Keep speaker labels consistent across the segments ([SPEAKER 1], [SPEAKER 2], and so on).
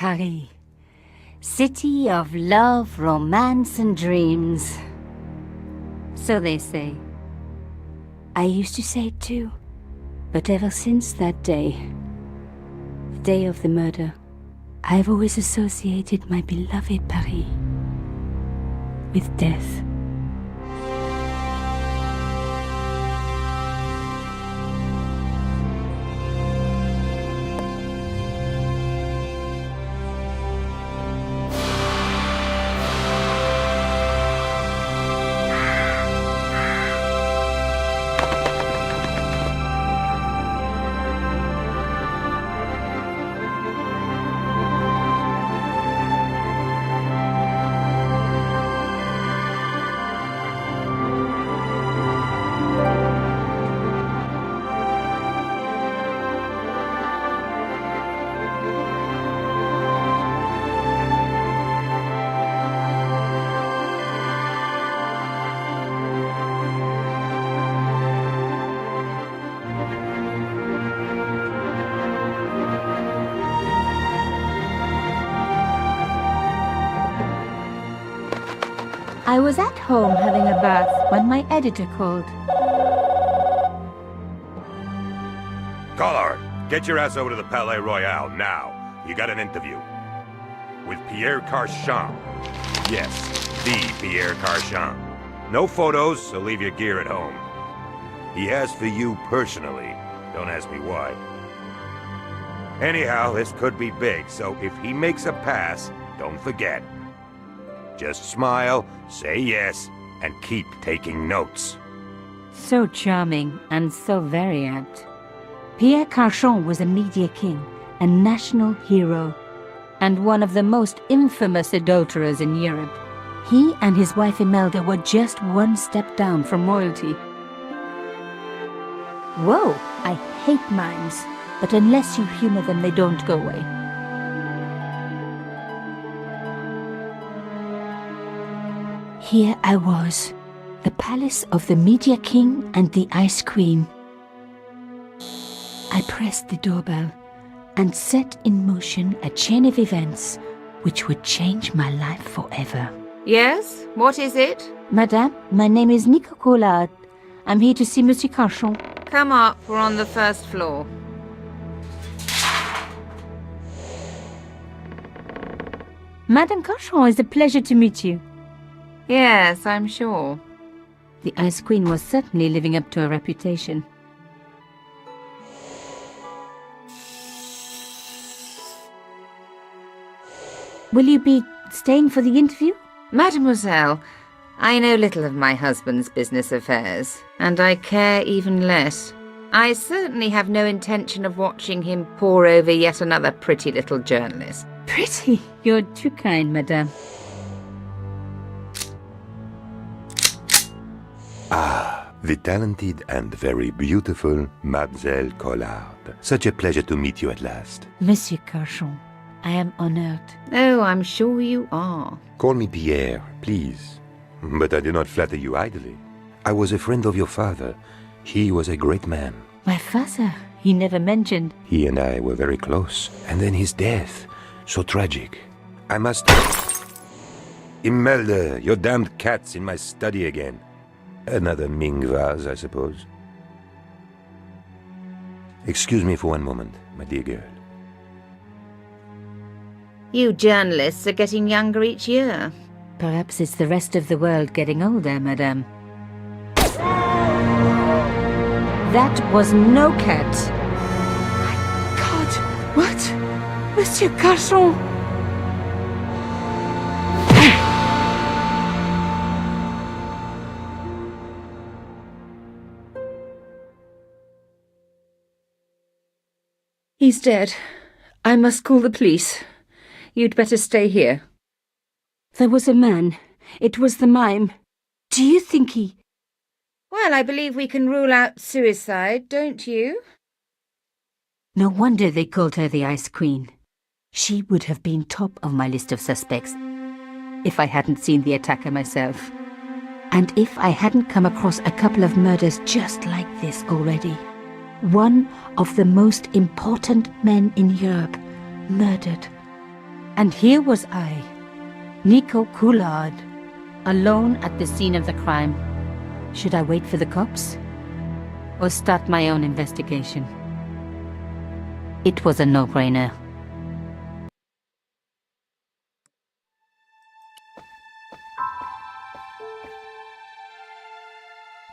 [SPEAKER 1] Paris. City of love, romance and dreams. So they say. I used to say it too. But ever since that day, the day of the murder, I've always associated my beloved Paris with death. I was at home having a bath when my editor called.
[SPEAKER 2] Collard, get your ass over to the Palais Royal now. You got an interview. With Pierre Carchon. Yes, the Pierre Carchon. No photos, so leave your gear at home. He asked for you personally. Don't ask me why. Anyhow, this could be big, so if he makes a pass, don't forget. Just smile, say yes, and keep taking notes.
[SPEAKER 1] So charming and so very apt. Pierre Carchon was a media king, a national hero, and one of the most infamous adulterers in Europe. He and his wife Imelda were just one step down from royalty. Whoa, I hate mimes, but unless you humor them, they don't go away. Here I was, the palace of the Media King and the Ice Queen. I pressed the doorbell and set in motion a chain of events which would change my life forever.
[SPEAKER 3] Yes? What is it?
[SPEAKER 1] Madame, my name is Nico Collard. I'm here to see Monsieur Carchon.
[SPEAKER 3] Come up, we're on the first floor.
[SPEAKER 1] Madame Carchon, it's a pleasure to meet you.
[SPEAKER 3] Yes, I'm sure.
[SPEAKER 1] The Ice Queen was certainly living up to her reputation. Will you be staying for the interview?
[SPEAKER 3] Mademoiselle, I know little of my husband's business affairs, and I care even less. I certainly have no intention of watching him pore over yet another pretty little journalist.
[SPEAKER 1] Pretty? You're too kind, madame.
[SPEAKER 2] Ah, the talented and very beautiful Mademoiselle Collard. Such a pleasure to meet you at last.
[SPEAKER 1] Monsieur Carchon, I am honored.
[SPEAKER 3] Oh, I'm sure you are.
[SPEAKER 2] Call me Pierre, please. But I do not flatter you idly. I was a friend of your father. He was a great man.
[SPEAKER 1] My father? He never mentioned.
[SPEAKER 2] He and I were very close. And then his death. So tragic. I must... Imelda, your damned cat's in my study again. Another Ming vase, I suppose. Excuse me for one moment, my dear girl.
[SPEAKER 3] You journalists are getting younger each year.
[SPEAKER 1] Perhaps it's the rest of the world getting older, madame. That was no cat.
[SPEAKER 4] My God, what? Monsieur Carchon!
[SPEAKER 3] He's dead. I must call the police. You'd better stay here.
[SPEAKER 1] There was a man. It was the mime. Do you think he...
[SPEAKER 3] Well, I believe we can rule out suicide, don't you?
[SPEAKER 1] No wonder they called her the Ice Queen. She would have been top of my list of suspects if I hadn't seen the attacker myself. And if I hadn't come across a couple of murders just like this already. One of the most important men in Europe murdered And here was I, Nico Coulard, alone at the scene of the crime. Should I wait for the cops? Or start my own investigation? It was a no-brainer.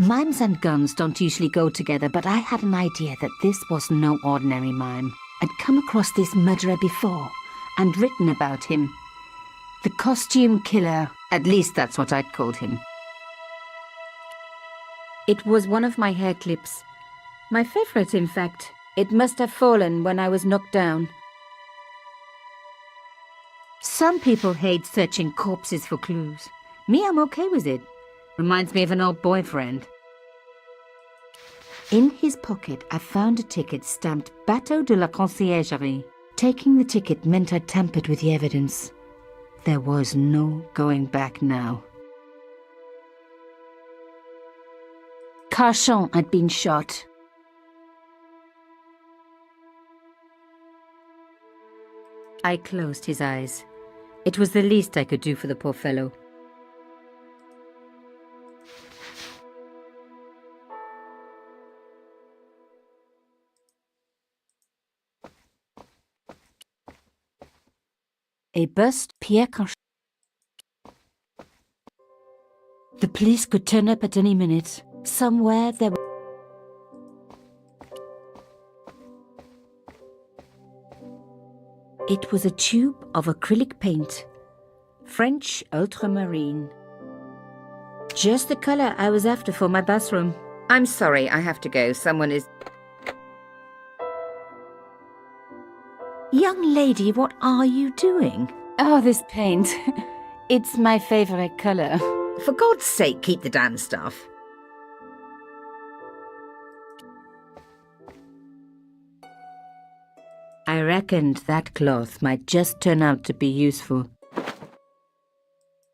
[SPEAKER 1] Mimes and guns don't usually go together, but I had an idea that this was no ordinary mime. I'd come across this murderer before, and written about him. The costume killer, at least that's what I'd called him. It was one of my hair clips. My favorite, in fact. It must have fallen when I was knocked down. Some people hate searching corpses for clues. Me, I'm okay with it. Reminds me of an old boyfriend. In his pocket, I found a ticket stamped Bateau de la Conciergerie. Taking the ticket meant I tampered with the evidence. There was no going back now. Carchon had been shot. I closed his eyes. It was the least I could do for the poor fellow. A bust, Pierre Carchon. The police could turn up at any minute. Somewhere there were... It was a tube of acrylic paint. French ultramarine. Just the color I was after for my bathroom.
[SPEAKER 3] I'm sorry, I have to go. Someone is... Young lady, what are you doing?
[SPEAKER 1] Oh, this paint. It's my favorite color.
[SPEAKER 3] For God's sake, keep the damn stuff.
[SPEAKER 1] I reckoned that cloth might just turn out to be useful.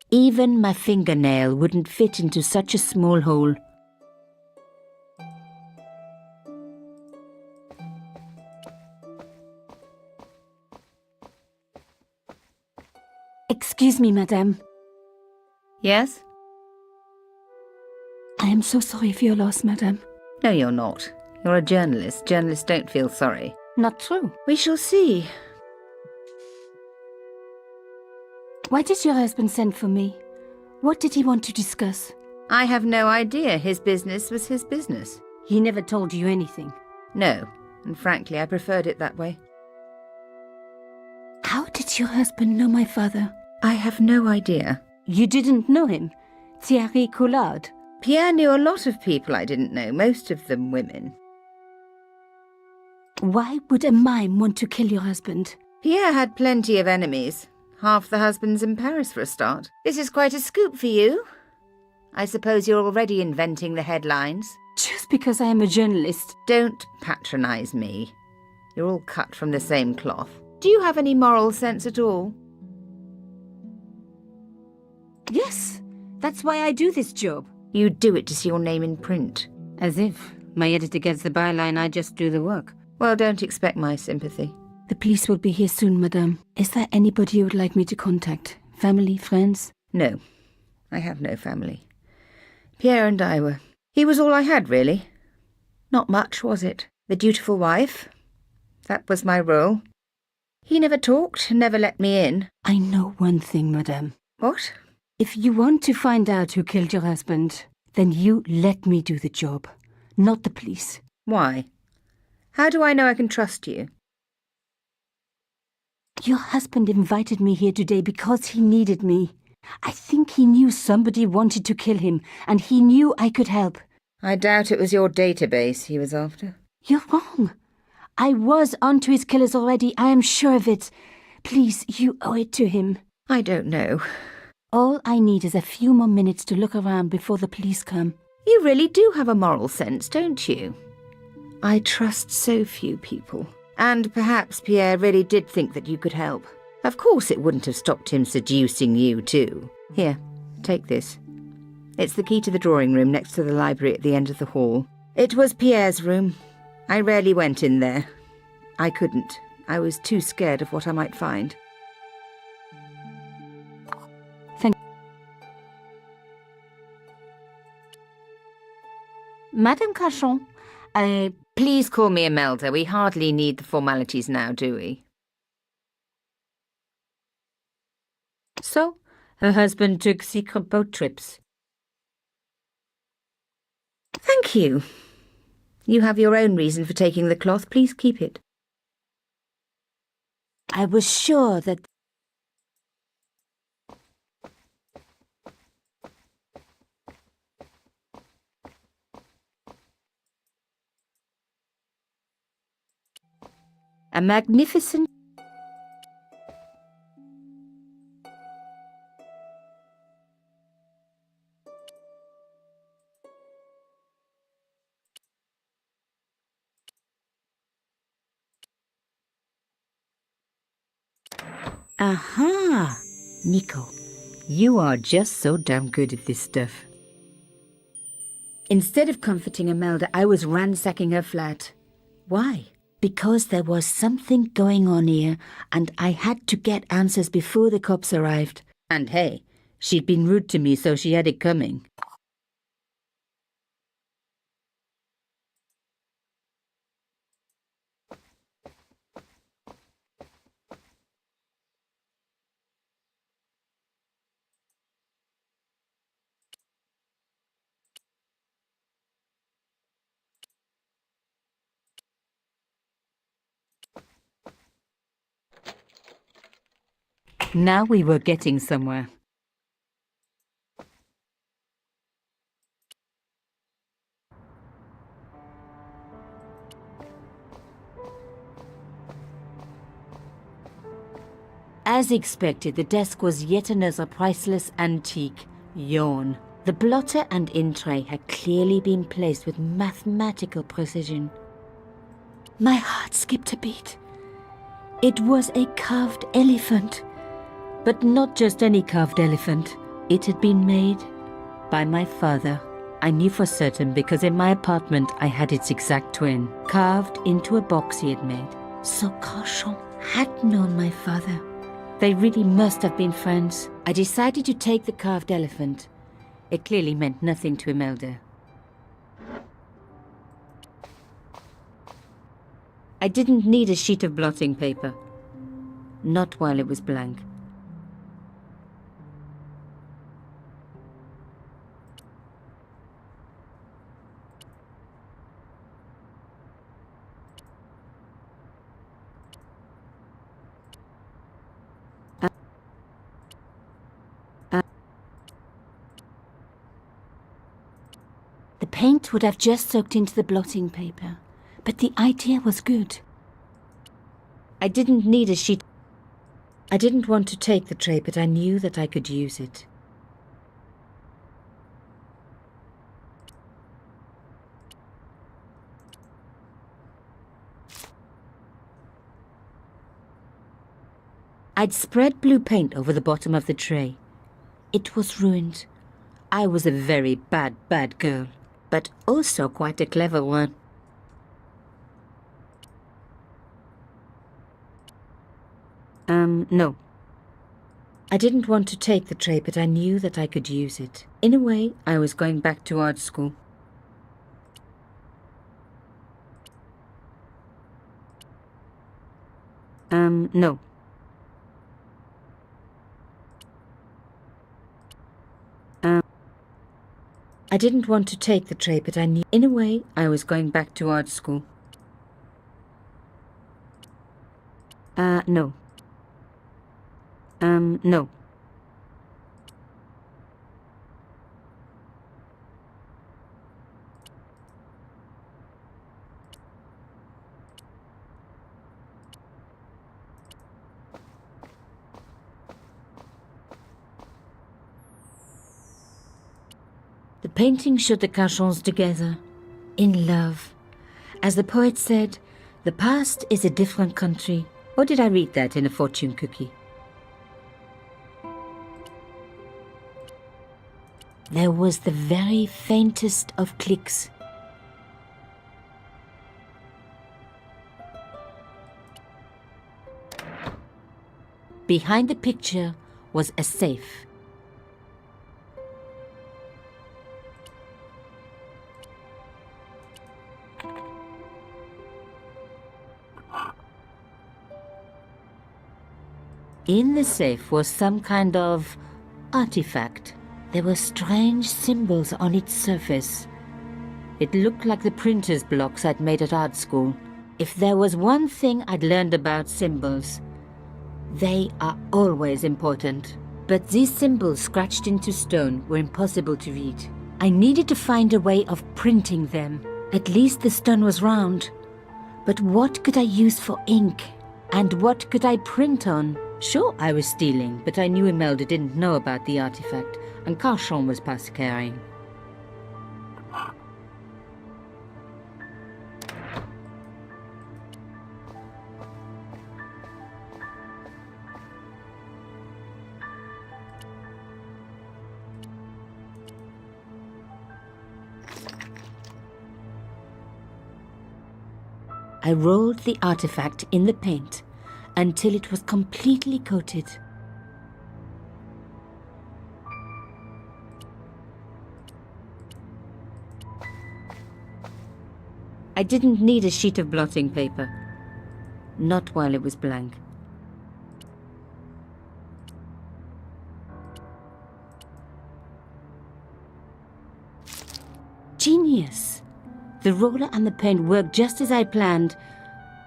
[SPEAKER 1] Even my fingernail wouldn't fit into such a small hole. Excuse me, madame.
[SPEAKER 3] Yes?
[SPEAKER 4] I am so sorry for your loss, madame.
[SPEAKER 3] No, you're not. You're a journalist. Journalists don't feel sorry.
[SPEAKER 1] Not true.
[SPEAKER 3] We shall see.
[SPEAKER 1] Why did your husband send for me? What did he want to discuss?
[SPEAKER 3] I have no idea. His business was his business.
[SPEAKER 1] He never told you anything.
[SPEAKER 3] No, and frankly, I preferred it that way.
[SPEAKER 4] How did your husband know my father?
[SPEAKER 3] I have no idea.
[SPEAKER 1] You didn't know him? Thierry Coulard?
[SPEAKER 3] Pierre knew a lot of people I didn't know, most of them women.
[SPEAKER 4] Why would a mime want to kill your husband?
[SPEAKER 3] Pierre had plenty of enemies. Half the husbands in Paris for a start. This is quite a scoop for you. I suppose you're already inventing the headlines.
[SPEAKER 1] Just because I am a journalist.
[SPEAKER 3] Don't patronise me. You're all cut from the same cloth. Do you have any moral sense at all?
[SPEAKER 1] Yes, that's why I do this job.
[SPEAKER 3] You do it to see your name in print.
[SPEAKER 1] As if my editor gets the byline, I just do the work.
[SPEAKER 3] Well, don't expect my sympathy.
[SPEAKER 4] The police will be here soon, madame. Is there anybody you would like me to contact? Family, friends?
[SPEAKER 3] No, I have no family. Pierre and I were... He was all I had, really. Not much, was it? The dutiful wife. That was my role. He never talked, never let me in.
[SPEAKER 4] I know one thing, madame.
[SPEAKER 3] What?
[SPEAKER 4] If you want to find out who killed your husband, then you let me do the job, not the police.
[SPEAKER 3] Why? How do I know I can trust you?
[SPEAKER 4] Your husband invited me here today because he needed me. I think he knew somebody wanted to kill him, and he knew I could help.
[SPEAKER 3] I doubt it was your database he was after.
[SPEAKER 4] You're wrong. I was onto his killers already, I am sure of it. Please, you owe it to him.
[SPEAKER 3] I don't know.
[SPEAKER 4] All I need is a few more minutes to look around before the police come.
[SPEAKER 3] You really do have a moral sense, don't you? I trust so few people. And perhaps Pierre really did think that you could help. Of course it wouldn't have stopped him seducing you too. Here, take this. It's the key to the drawing room next to the library at the end of the hall. It was Pierre's room. I rarely went in there. I couldn't. I was too scared of what I might find.
[SPEAKER 4] Madame Cachon,
[SPEAKER 3] Please call me Imelda. We hardly need the formalities now, do we?
[SPEAKER 4] So, her husband took secret boat trips.
[SPEAKER 3] Thank you. You have your own reason for taking the cloth. Please keep it.
[SPEAKER 4] I was sure that... A magnificent... Aha! Nico, you are just so damn good at this stuff. Instead of comforting Imelda, I was ransacking her flat. Why? Because there was something going on here, and I had to get answers before the cops arrived. And hey, she'd been rude to me, so she had it coming. Now we were getting somewhere. As expected, the desk was yet another priceless antique. Yawn. The blotter and in tray had clearly been placed with mathematical precision. My heart skipped a beat. It was a carved elephant. But not just any carved elephant. It had been made by my father. I knew for certain because in my apartment I had its exact twin, carved into a box he had made. So Cauchon had known my father. They really must have been friends. I decided to take the carved elephant. It clearly meant nothing to Imelda. I didn't need a sheet of blotting paper. Not while it was blank. The paint would have just soaked into the blotting paper, but the idea was good. I didn't need a sheet. I didn't want to take the tray, but I knew that I could use it. I'd spread blue paint over the bottom of the tray. It was ruined. I was a very bad girl, but also quite a clever one. No. I didn't want to take the tray, but I knew that I could use it. In a way, I was going back to art school. No. I didn't want to take the tray, but I knew... In a way, I was going back to art school. No. No. The painting showed the Cauchons together, in love. As the poet said, the past is a different country. Or did I read that in a fortune cookie? There was the very faintest of clicks. Behind the picture was a safe. In the safe was some kind of artifact. There were strange symbols on its surface. It looked like the printer's blocks I'd made at art school. If there was one thing I'd learned about symbols, they are always important. But these symbols scratched into stone were impossible to read. I needed to find a way of printing them. At least the stone was round. But what could I use for ink? And what could I print on? Sure, I was stealing, but I knew Imelda didn't know about the artifact, and Carchon was past caring. I rolled the artifact in the paint until it was completely coated. I didn't need a sheet of blotting paper. Not while it was blank. Genius! The roller and the paint worked just as I planned,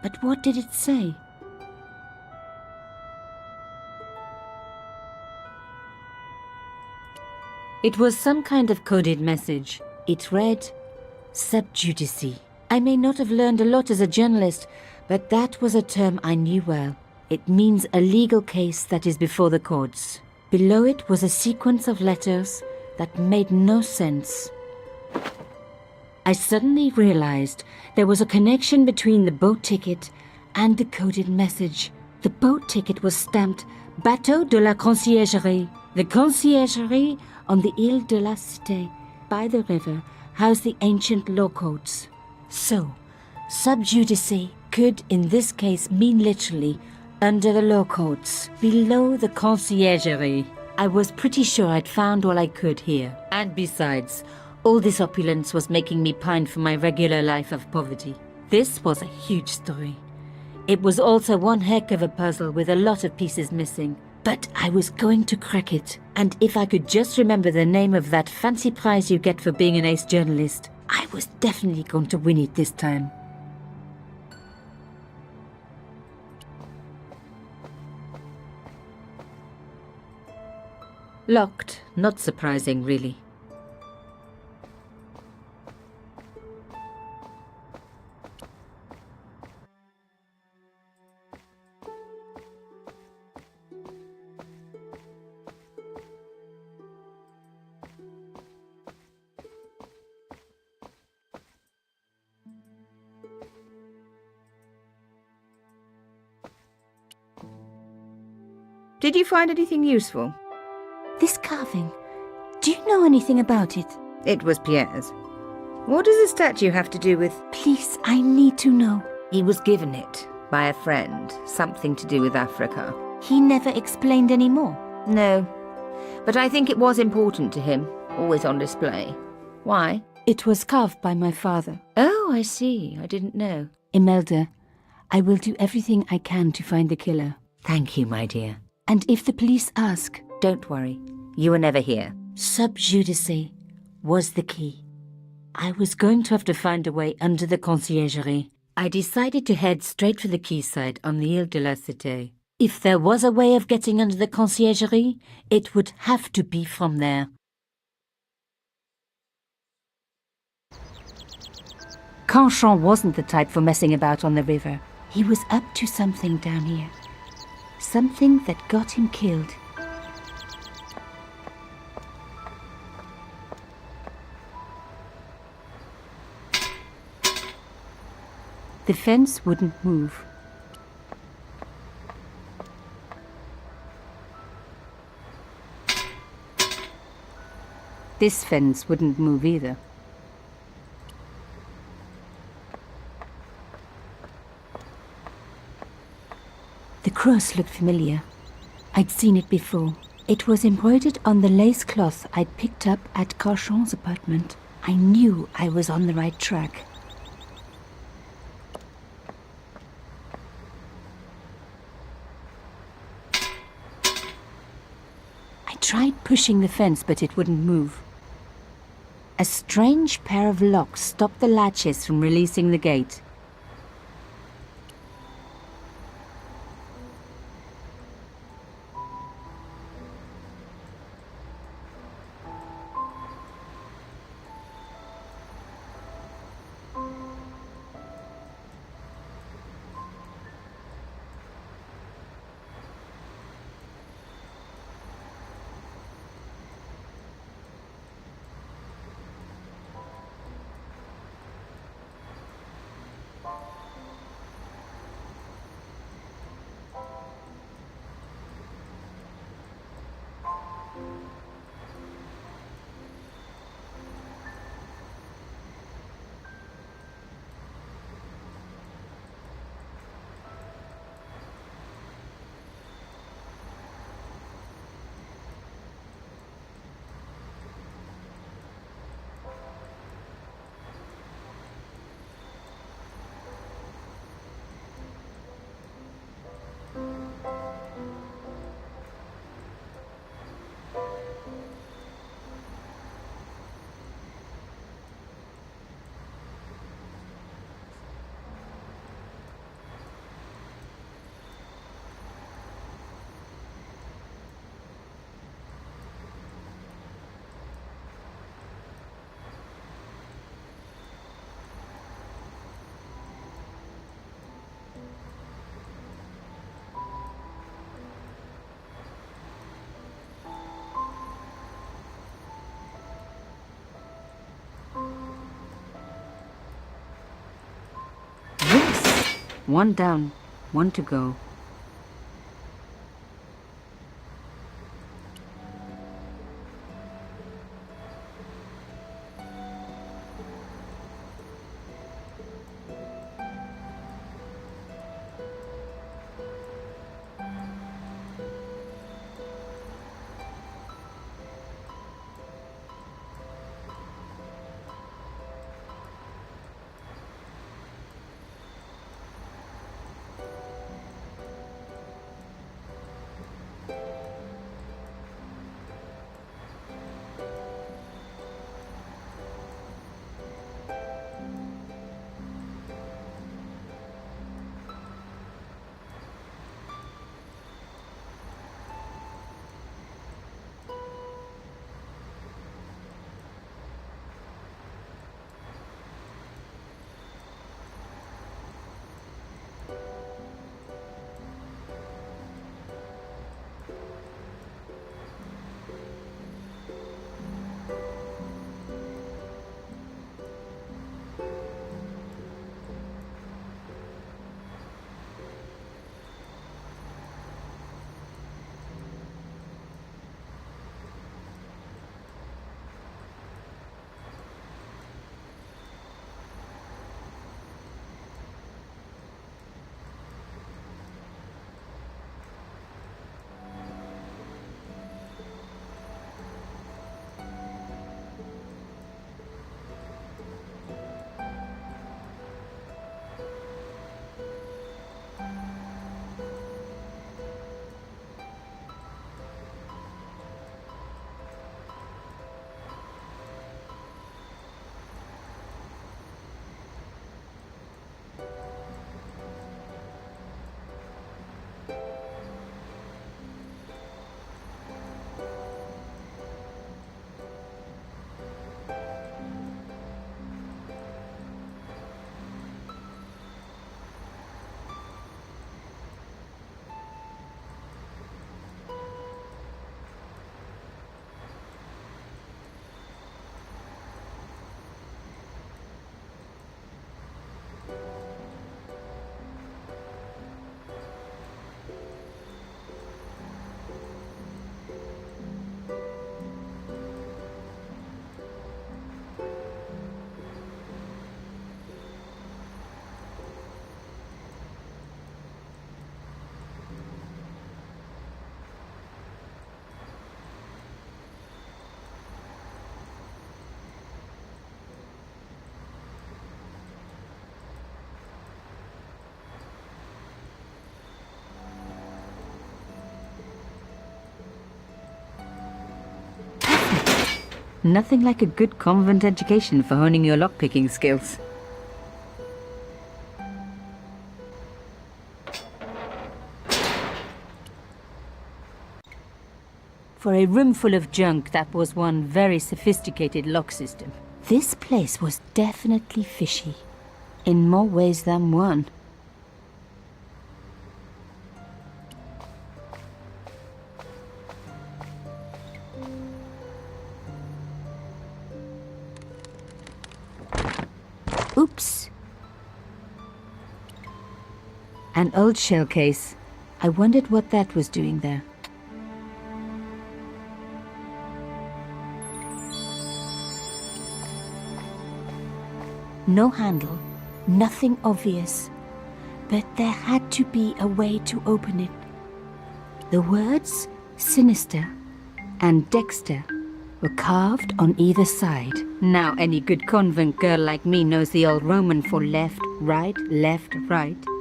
[SPEAKER 4] but what did it say? It was some kind of coded message. It read, "Sub judice." I may not have learned a lot as a journalist, but that was a term I knew well. It means a legal case that is before the courts. Below it was a sequence of letters that made no sense. I suddenly realized there was a connection between the boat ticket and the coded message. The boat ticket was stamped Bateau de la Conciergerie. The Conciergerie on the Ile de la Cité, by the river, housed the ancient law codes. So, sub judice could in this case mean literally under the law codes, below the Conciergerie. I was pretty sure I'd found all I could here. And besides, all this opulence was making me pine for my regular life of poverty. This was a huge story. It was also one heck of a puzzle with a lot of pieces missing. But I was going to crack it. And if I could just remember the name of that fancy prize you get for being an ace journalist, I was definitely going to win it this time. Locked. Not surprising, really.
[SPEAKER 3] Did you find anything useful?
[SPEAKER 1] This carving, do you know anything about it?
[SPEAKER 3] It was Pierre's. What does the statue have to do with...
[SPEAKER 1] Please, I need to know.
[SPEAKER 3] He was given it by a friend, something to do with Africa.
[SPEAKER 1] He never explained any more.
[SPEAKER 3] No, but I think it was important to him, always on display. Why?
[SPEAKER 1] It was carved by my father.
[SPEAKER 3] Oh, I see. I didn't know.
[SPEAKER 1] Imelda, I will do everything I can to find the killer.
[SPEAKER 3] Thank you, my dear.
[SPEAKER 1] And if the police ask...
[SPEAKER 3] Don't worry. You were never here.
[SPEAKER 1] Sub judice was the key. I was going to have to find a way under the Conciergerie.
[SPEAKER 4] I decided to head straight for the quayside on the Ile de la Cité. If there was a way of getting under the Conciergerie, it would have to be from there.
[SPEAKER 1] Carchon wasn't the type for messing about on the river. He was up to something down here. Something that got him killed. The fence wouldn't move. This fence wouldn't move either. The cross looked familiar. I'd seen it before. It was embroidered on the lace cloth I'd picked up at Carchon's apartment. I knew I was on the right track.
[SPEAKER 4] tried pushing the fence, but it wouldn't move. A strange pair of locks stopped the latches from releasing the gate. Yes! One down, one to go. Nothing like a good convent education for honing your lockpicking skills. For a room full of junk, that was one very sophisticated lock system. This place was definitely fishy, in more ways than one. Oops! An old shell case. I wondered what that was doing there. No handle, nothing obvious, but there had to be a way to open it. The words sinister and Dexter were carved on either side. Now any good convent girl like me knows the old Roman for left, right,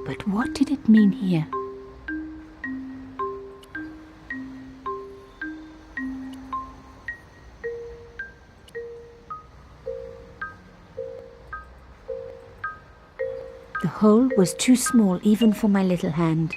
[SPEAKER 4] but what did it mean here? The hole was too small even for my little hand.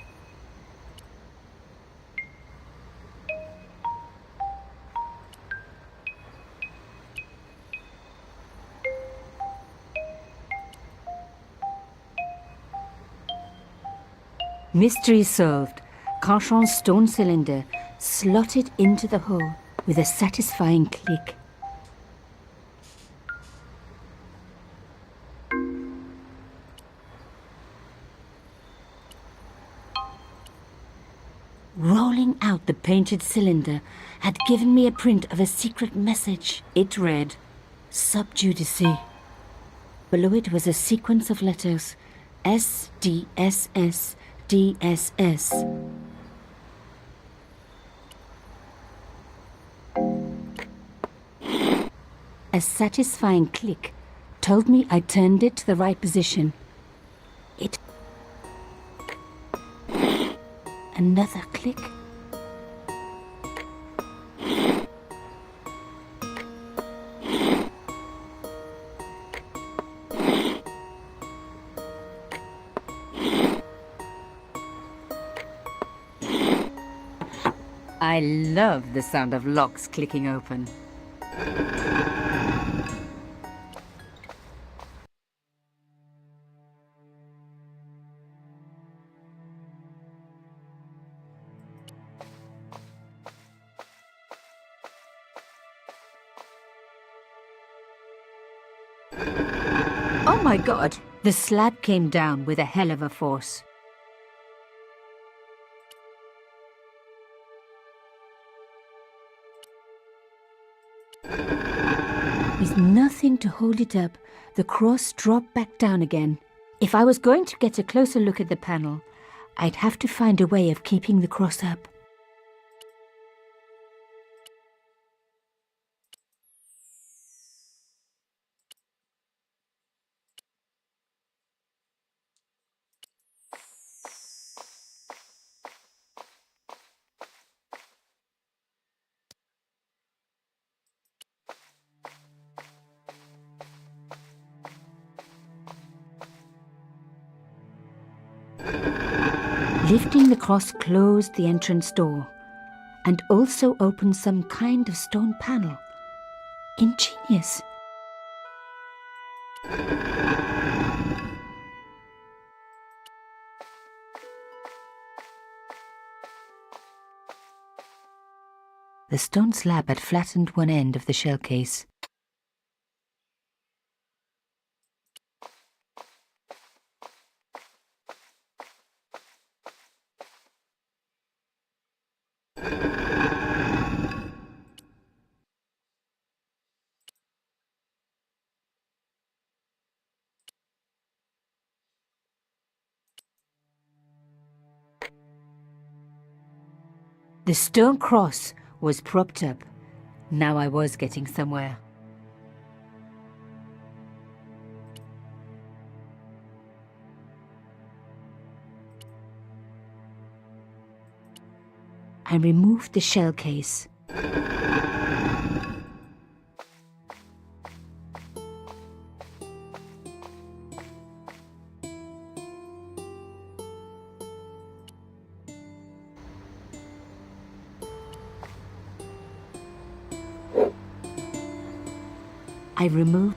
[SPEAKER 4] Mystery solved. Carchon's stone cylinder slotted into the hole with a satisfying click. Rolling out the painted cylinder had given me a print of a secret message. It read, Sub Judice. Below it was a sequence of letters, S, D, S, S, D, S, S. A satisfying click told me I turned it to the right position. It... Another click. I love the sound of locks clicking open. Oh my God! The slab came down with a hell of a force. With nothing to hold it up, the cross dropped back down again. If I was going to get a closer look at the panel, I'd have to find a way of keeping the cross up. Lifting the cross closed the entrance door and also opened some kind of stone panel. Ingenious. The stone slab had flattened one end of the shell case. The stone cross was propped up. Now I was getting somewhere. I removed the shell case. I removed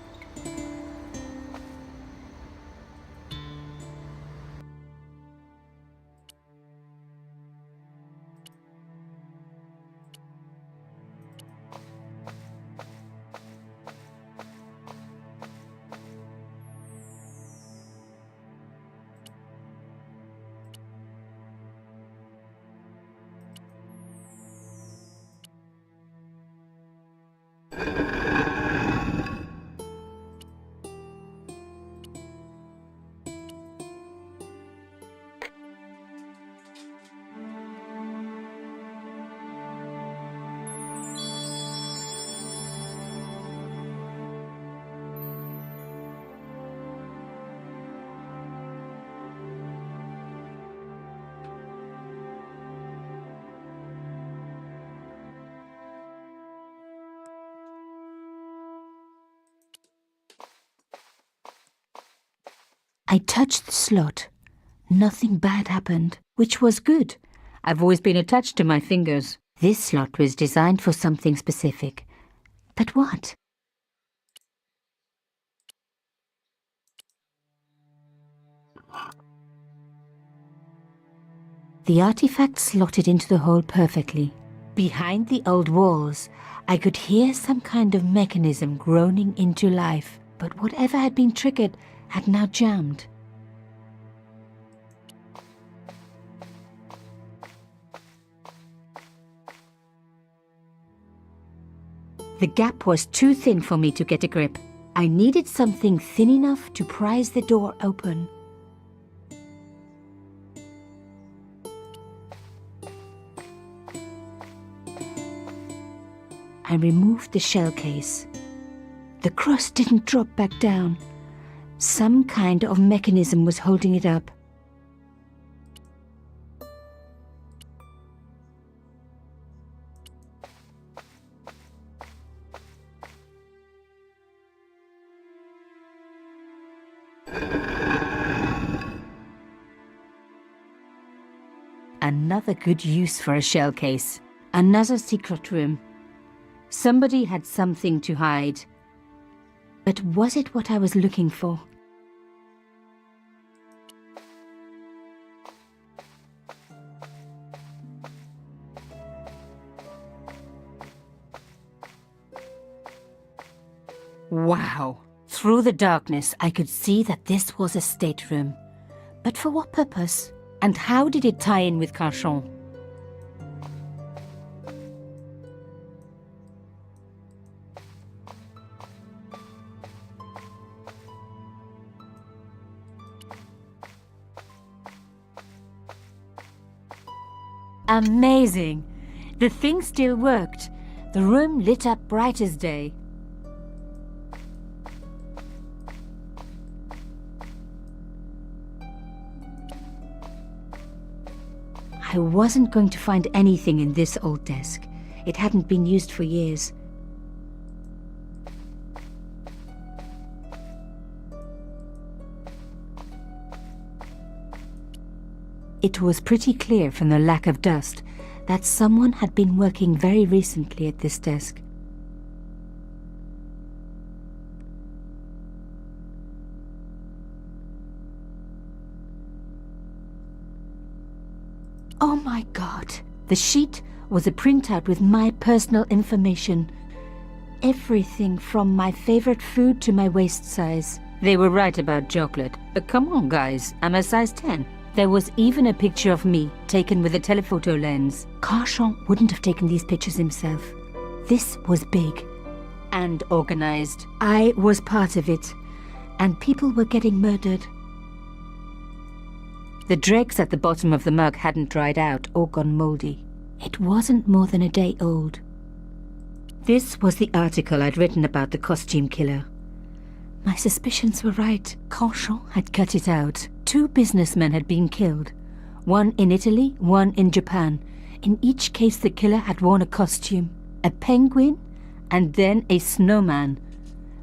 [SPEAKER 4] I touched the slot. Nothing bad happened, which was good. I've always been attached to my fingers. This slot was designed for something specific. But what? The artifact slotted into the hole perfectly. Behind the old walls, I could hear some kind of mechanism groaning into life, but whatever had been triggered had now jammed. The gap was too thin for me to get a grip. I needed something thin enough to prise the door open. I removed the shell case. The cross didn't drop back down. Some kind of mechanism was holding it up. Another good use for a shell case. Another secret room. Somebody had something to hide. But was it what I was looking for? Wow! Through the darkness, I could see that this was a stateroom. But for what purpose? And how did it tie in with Carchon? Amazing! The thing still worked. The room lit up bright as day. I wasn't going to find anything in this old desk. It hadn't been used for years. It was pretty clear from the lack of dust that someone had been working very recently at this desk. Oh my God! The sheet was a printout with my personal information. Everything from my favorite food to my waist size. They were right about chocolate, but come on guys, I'm a size 10. There was even a picture of me, taken with a telephoto lens. Carchon wouldn't have taken these pictures himself. This was big and organized. I was part of it, and people were getting murdered. The dregs at the bottom of the mug hadn't dried out or gone moldy. It wasn't more than a day old. This was the article I'd written about the costume killer. My suspicions were right. Carchon had cut it out. 2 businessmen had been killed. One in Italy, one in Japan. In each case the killer had worn a costume. A penguin and then a snowman.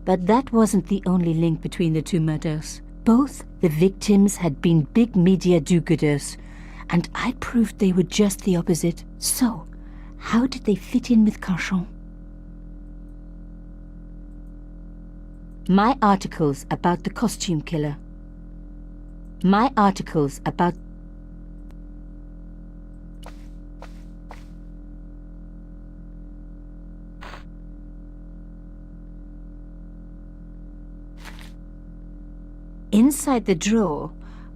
[SPEAKER 4] But that wasn't the only link between the 2 murders. Both the victims had been big media do-gooders, and I proved they were just the opposite. So, how did they fit in with Carchon? My articles about the costume killer. My articles about... Inside the drawer,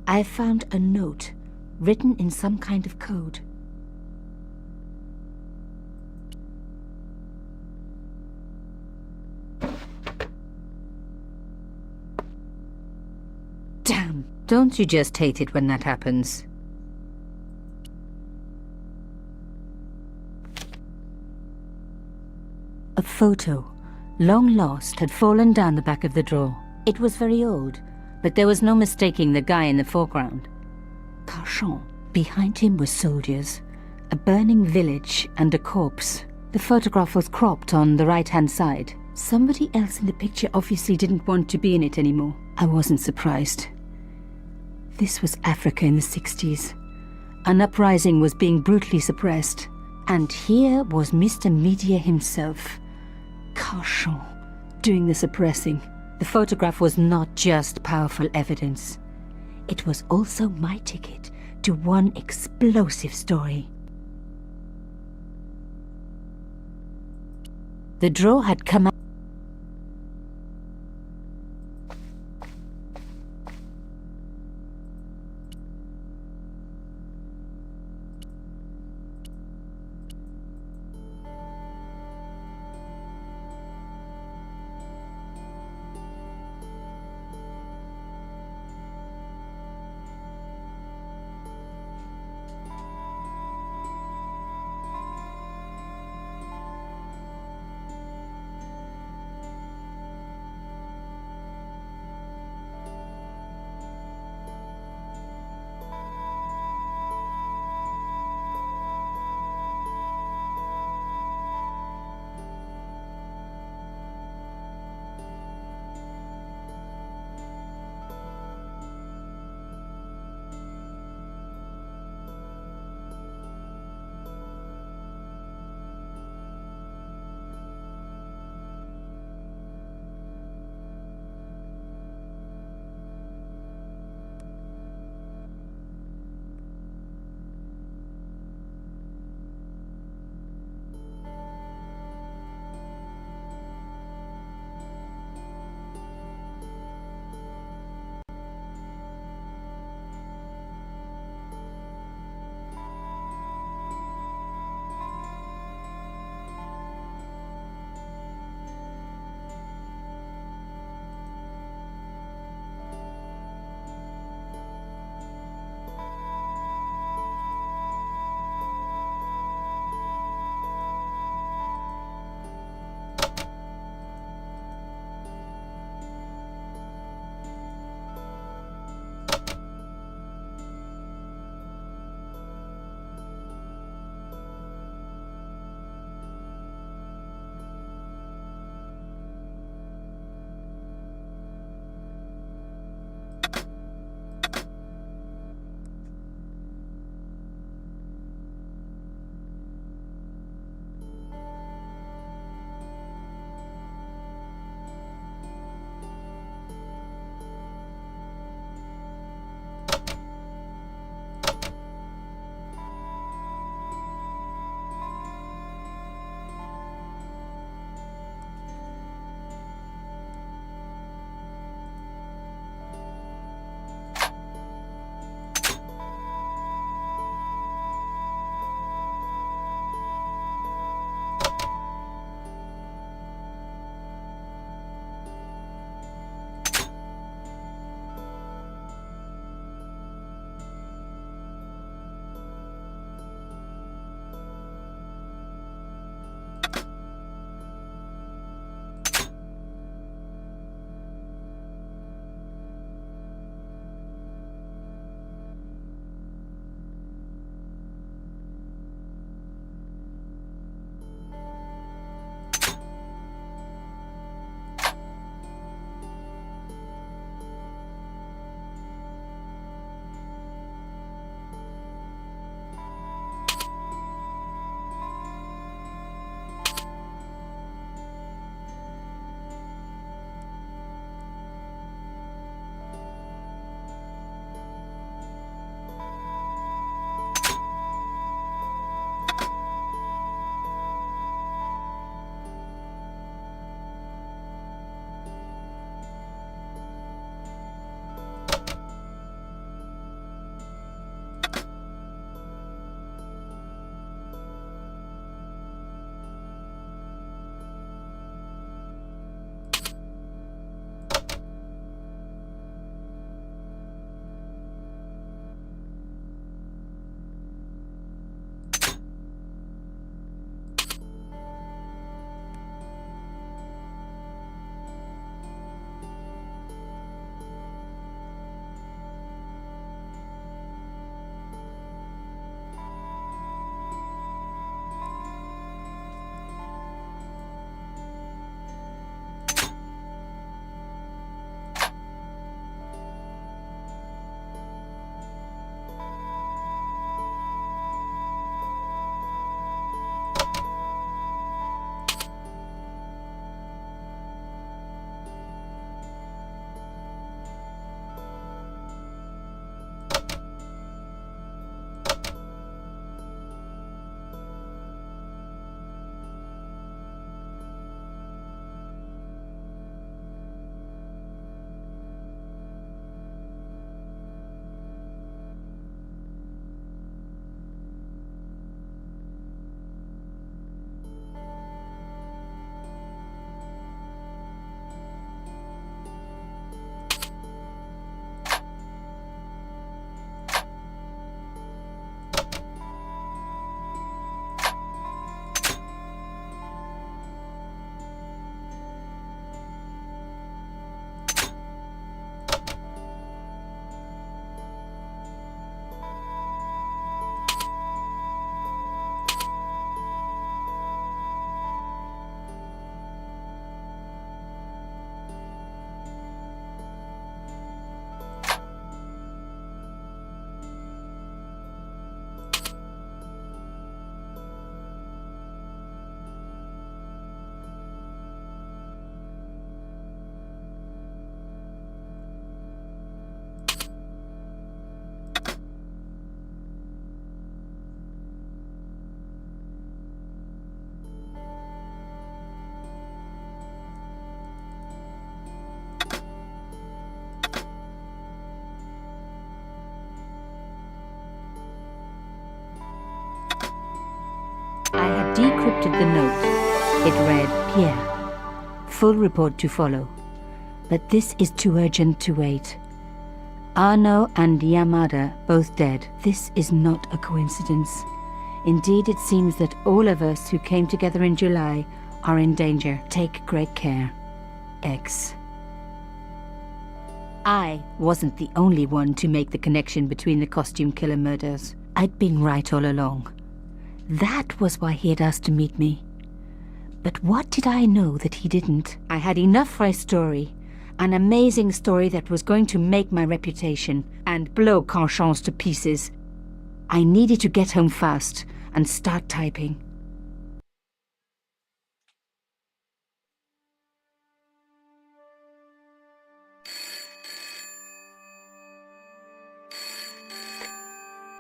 [SPEAKER 4] I found a note written in some kind of code. Damn! Don't you just hate it when that happens? A photo, long lost, had fallen down the back of the drawer. It was very old, but there was no mistaking the guy in the foreground. Carchon. Behind him were soldiers, a burning village, and a corpse. The photograph was cropped on the right-hand side. Somebody else in the picture obviously didn't want to be in it anymore. I wasn't surprised. This was Africa in the 60s. An uprising was being brutally suppressed. And here was Mr. Media himself, Carchon, doing the suppressing. The photograph was not just powerful evidence. It was also my ticket to one explosive story. The drawer had come out.
[SPEAKER 1] decrypted the note. It read, Pierre, full report to follow. But this is too urgent to wait. Arno and Yamada both dead. This is not a coincidence. Indeed, it seems that all of us who came together in July are in danger. Take great care. X. I wasn't the only one to make the connection between the costume killer murders. I'd been right all along. That was why he had asked to meet me. But what did I know that he didn't? I had enough for a story. An amazing story that was going to make my reputation and blow Carchance to pieces. I needed to get home fast and start typing.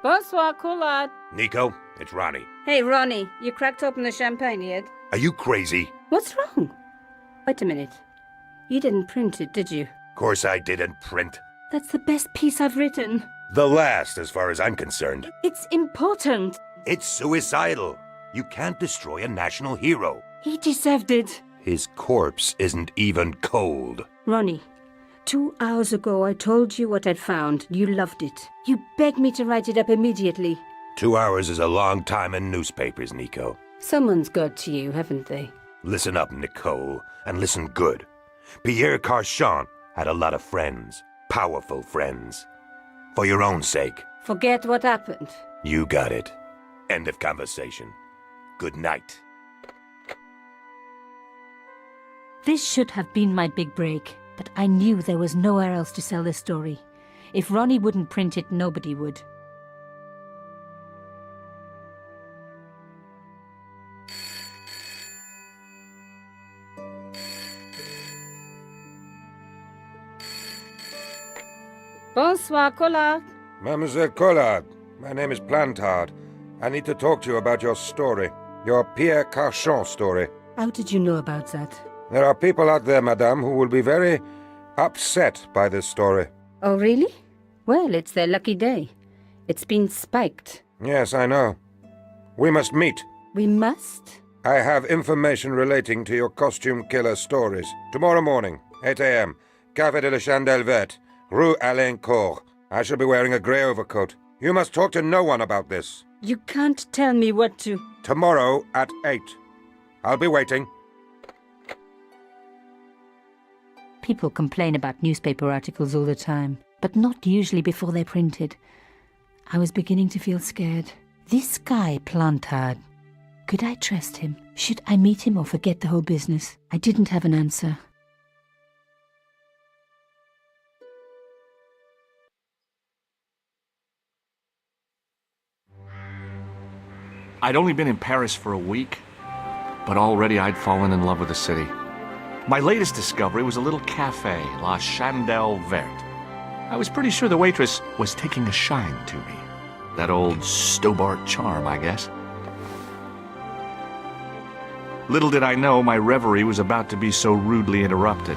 [SPEAKER 4] Bonsoir, Collard.
[SPEAKER 2] Nico, it's Ronnie.
[SPEAKER 1] Hey, Ronnie, you cracked open the champagne yet?
[SPEAKER 2] Are you crazy?
[SPEAKER 1] What's wrong? Wait a minute. You didn't print it, did you?
[SPEAKER 2] Of course I didn't print.
[SPEAKER 1] That's the best piece I've written.
[SPEAKER 2] The last, as far as I'm concerned.
[SPEAKER 1] It's important.
[SPEAKER 2] It's suicidal. You can't destroy a national hero.
[SPEAKER 1] He deserved it.
[SPEAKER 2] His corpse isn't even cold.
[SPEAKER 1] Ronnie, 2 hours ago I told you what I'd found. You loved it. You begged me to write it up immediately.
[SPEAKER 2] 2 hours is a long time in newspapers, Nico.
[SPEAKER 1] Someone's got to you, haven't they?
[SPEAKER 2] Listen up, Nicole, and listen good. Pierre Carchant had a lot of friends. Powerful friends. For your own sake.
[SPEAKER 1] Forget what happened.
[SPEAKER 2] You got it. End of conversation. Good night.
[SPEAKER 1] This should have been my big break, but I knew there was nowhere else to sell this story. If Ronnie wouldn't print it, nobody would.
[SPEAKER 4] Bonsoir, Collard.
[SPEAKER 5] Mademoiselle Collard, my name is Plantard. I need to talk to you about your story. Your Pierre Carchant story.
[SPEAKER 1] How did you know about that?
[SPEAKER 5] There are people out there, madame, who will be very upset by this story.
[SPEAKER 1] Oh, really? Well, it's their lucky day. It's been spiked.
[SPEAKER 5] Yes, I know. We must meet.
[SPEAKER 1] We must?
[SPEAKER 5] I have information relating to your costume killer stories. Tomorrow morning, 8 a.m., Café de la Chandelle Verte, Rue Alain Court. I shall be wearing a grey overcoat. You must talk to no one about this.
[SPEAKER 1] You can't tell me what to...
[SPEAKER 5] Tomorrow at 8. I'll be waiting.
[SPEAKER 1] People complain about newspaper articles all the time, but not usually before they're printed. I was beginning to feel scared. This guy, Plantard, could I trust him? Should I meet him or forget the whole business? I didn't have an answer.
[SPEAKER 6] I'd only been in Paris for a week, but already I'd fallen in love with the city. My latest discovery was a little cafe, La Chandelle Verte. I was pretty sure the waitress was taking a shine to me. That old Stobart charm, I guess. Little did I know my reverie was about to be so rudely interrupted.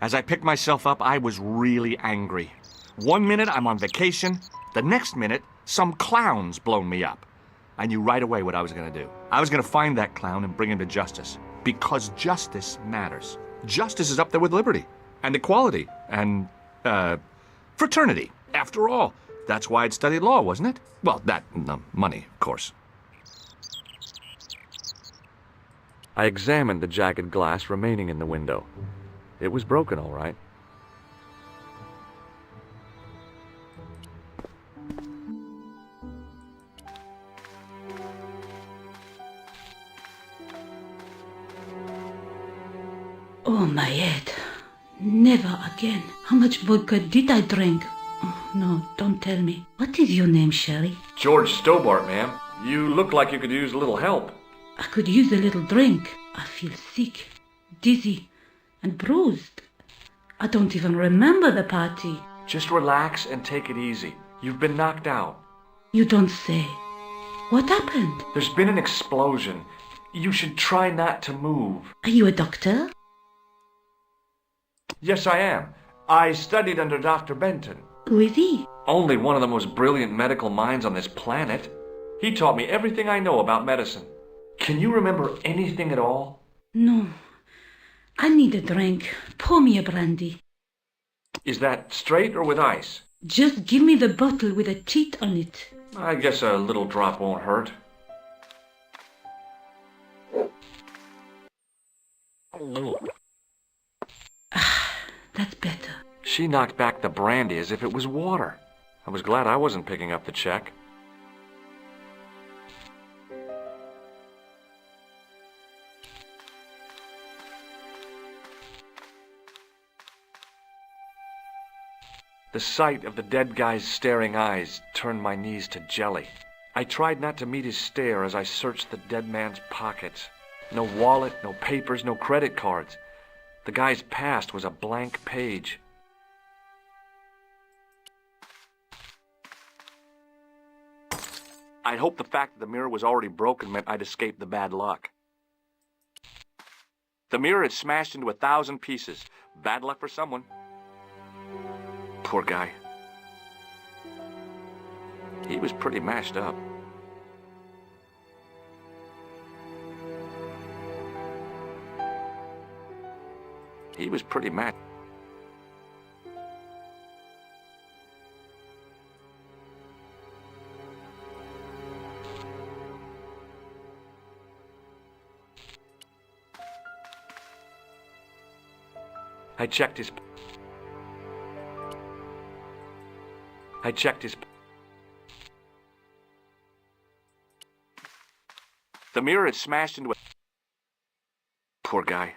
[SPEAKER 6] As I picked myself up, I was really angry. 1 minute I'm on vacation, the next minute some clown's blown me up. I knew right away what I was going to do. I was going to find that clown and bring him to justice. Because justice matters. Justice is up there with liberty, and equality, and, fraternity. After all, that's why I'd studied law, wasn't it? Well, that and the money, of course.
[SPEAKER 7] I examined the jagged glass remaining in the window. It was broken, all right.
[SPEAKER 8] Oh, my head. Never again. How much vodka did I drink? Oh, no, don't tell me. What is your name, Sherry?
[SPEAKER 7] George Stobart, ma'am. You look like you could use a little help.
[SPEAKER 8] I could use a little drink. I feel sick, dizzy, and bruised. I don't even remember the party.
[SPEAKER 7] Just relax and take it easy. You've been knocked out.
[SPEAKER 8] You don't say. What happened?
[SPEAKER 7] There's been an explosion. You should try not to move.
[SPEAKER 8] Are you a doctor?
[SPEAKER 7] Yes, I am. I studied under Dr. Benton.
[SPEAKER 8] Who is he?
[SPEAKER 7] Only one of the most brilliant medical minds on this planet. He taught me everything I know about medicine. Can you remember anything at all?
[SPEAKER 8] No. I need a drink. Pour me a brandy.
[SPEAKER 7] Is that straight or with ice?
[SPEAKER 8] Just give me the bottle with a cheat on it.
[SPEAKER 7] I guess a little drop won't hurt.
[SPEAKER 8] That's better.
[SPEAKER 7] She knocked back the brandy as if it was water. I was glad I wasn't picking up the check. The sight of the dead guy's staring eyes turned my knees to jelly. I tried not to meet his stare as I searched the dead man's pockets. No wallet, no papers, no credit cards. The guy's past was a blank page. I'd hoped the fact that the mirror was already broken meant I'd escaped the bad luck. The mirror had smashed into 1,000 pieces. Bad luck for someone. Poor guy. He was pretty mashed up. He was pretty mashed. I checked his... The mirror had smashed into a... Poor guy.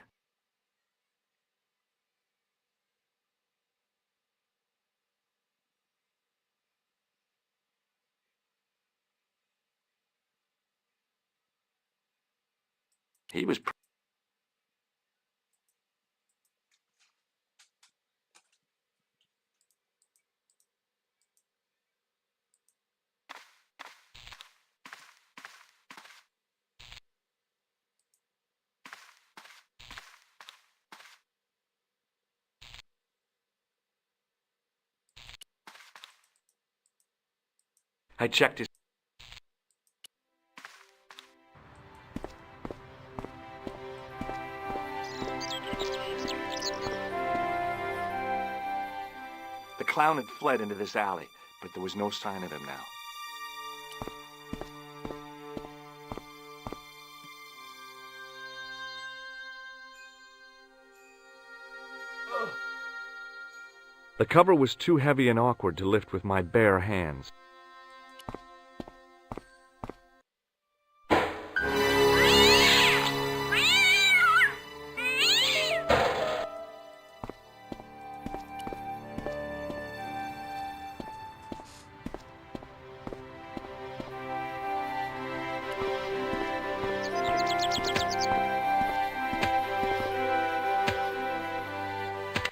[SPEAKER 7] He was... I checked his... The clown had fled into this alley, but there was no sign of him now. The cover was too heavy and awkward to lift with my bare hands.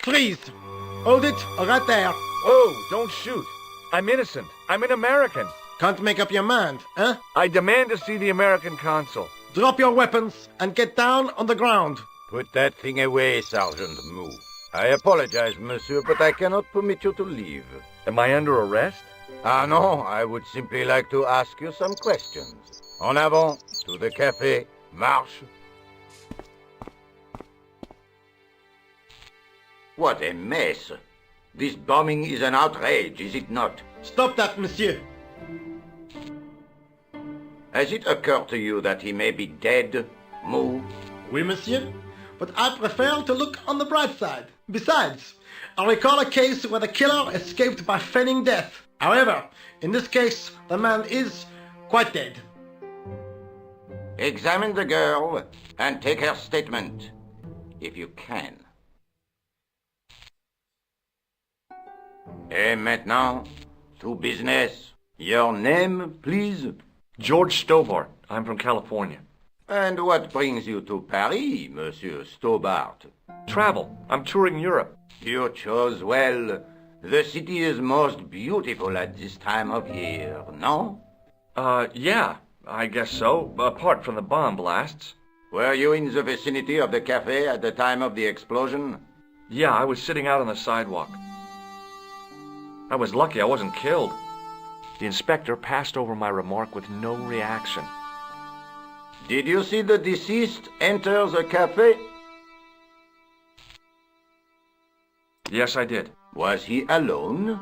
[SPEAKER 9] Freeze! Hold it, right there.
[SPEAKER 7] Oh, don't shoot. I'm innocent. I'm an American.
[SPEAKER 9] Can't make up your mind, huh?
[SPEAKER 7] I demand to see the American consul.
[SPEAKER 9] Drop your weapons and get down on the ground.
[SPEAKER 10] Put that thing away, Sergeant Moo. I apologize, monsieur, but I cannot permit you to leave.
[SPEAKER 7] Am I under arrest?
[SPEAKER 10] Ah, no, I would simply like to ask you some questions. En avant, to the café, marche. What a mess. This bombing is an outrage, is it not?
[SPEAKER 9] Stop that, monsieur.
[SPEAKER 10] Has it occurred to you that he may be dead, Moo?
[SPEAKER 9] Oui, monsieur. But I prefer to look on the bright side. Besides, I recall a case where the killer escaped by feigning death. However, in this case, the man is quite dead.
[SPEAKER 10] Examine the girl and take her statement, if you can. Et maintenant, to business. Your name, please?
[SPEAKER 7] George Stobart. I'm from California.
[SPEAKER 10] And what brings you to Paris, Monsieur Stobart?
[SPEAKER 7] Travel. I'm touring Europe.
[SPEAKER 10] You chose well. The city is most beautiful at this time of year, no?
[SPEAKER 7] Yeah, I guess so, apart from the bomb blasts.
[SPEAKER 10] Were you in the vicinity of the cafe at the time of the explosion?
[SPEAKER 7] Yeah, I was sitting out on the sidewalk. I was lucky I wasn't killed. The inspector passed over my remark with no reaction.
[SPEAKER 10] Did you see the deceased enter the cafe?
[SPEAKER 7] Yes, I did.
[SPEAKER 10] Was he alone?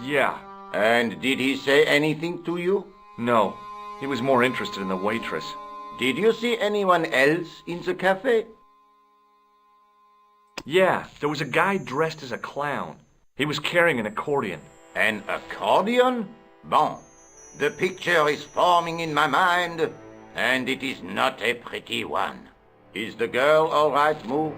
[SPEAKER 7] Yeah.
[SPEAKER 10] And did he say anything to you?
[SPEAKER 7] No, he was more interested in the waitress.
[SPEAKER 10] Did you see anyone else in the cafe?
[SPEAKER 7] Yeah, there was a guy dressed as a clown. He was carrying an accordion.
[SPEAKER 10] An accordion? Bon. The picture is forming in my mind, and it is not a pretty one. Is the girl all right, Moo?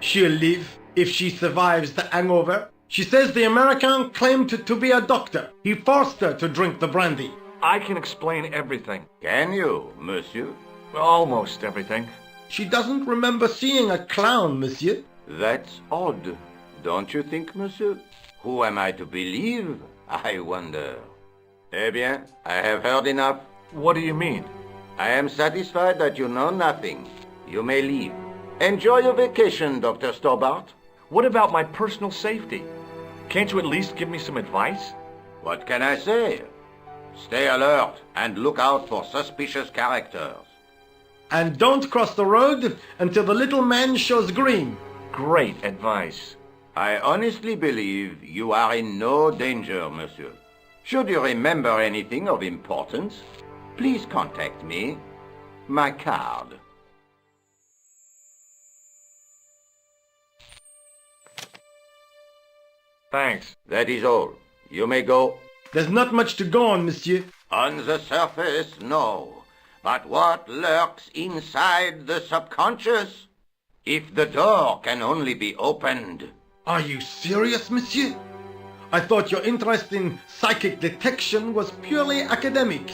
[SPEAKER 9] She'll live if she survives the hangover. She says the American claimed to be a doctor. He forced her to drink the brandy.
[SPEAKER 7] I can explain everything.
[SPEAKER 10] Can you, monsieur?
[SPEAKER 7] Almost everything.
[SPEAKER 9] She doesn't remember seeing a clown, monsieur.
[SPEAKER 10] That's odd, don't you think, monsieur? Who am I to believe, I wonder? Eh bien, I have heard enough.
[SPEAKER 7] What do you mean?
[SPEAKER 10] I am satisfied that you know nothing. You may leave. Enjoy your vacation, Dr. Stobart.
[SPEAKER 7] What about my personal safety? Can't you at least give me some advice?
[SPEAKER 10] What can I say? Stay alert and look out for suspicious characters.
[SPEAKER 9] And don't cross the road until the little man shows green.
[SPEAKER 7] Great advice.
[SPEAKER 10] I honestly believe you are in no danger, monsieur. Should you remember anything of importance, please contact me. My card.
[SPEAKER 7] Thanks.
[SPEAKER 10] That is all. You may go.
[SPEAKER 9] There's not much to go on, monsieur.
[SPEAKER 10] On the surface, no. But what lurks inside the subconscious? If the door can only be opened.
[SPEAKER 9] Are you serious, monsieur? I thought your interest in psychic detection was purely academic.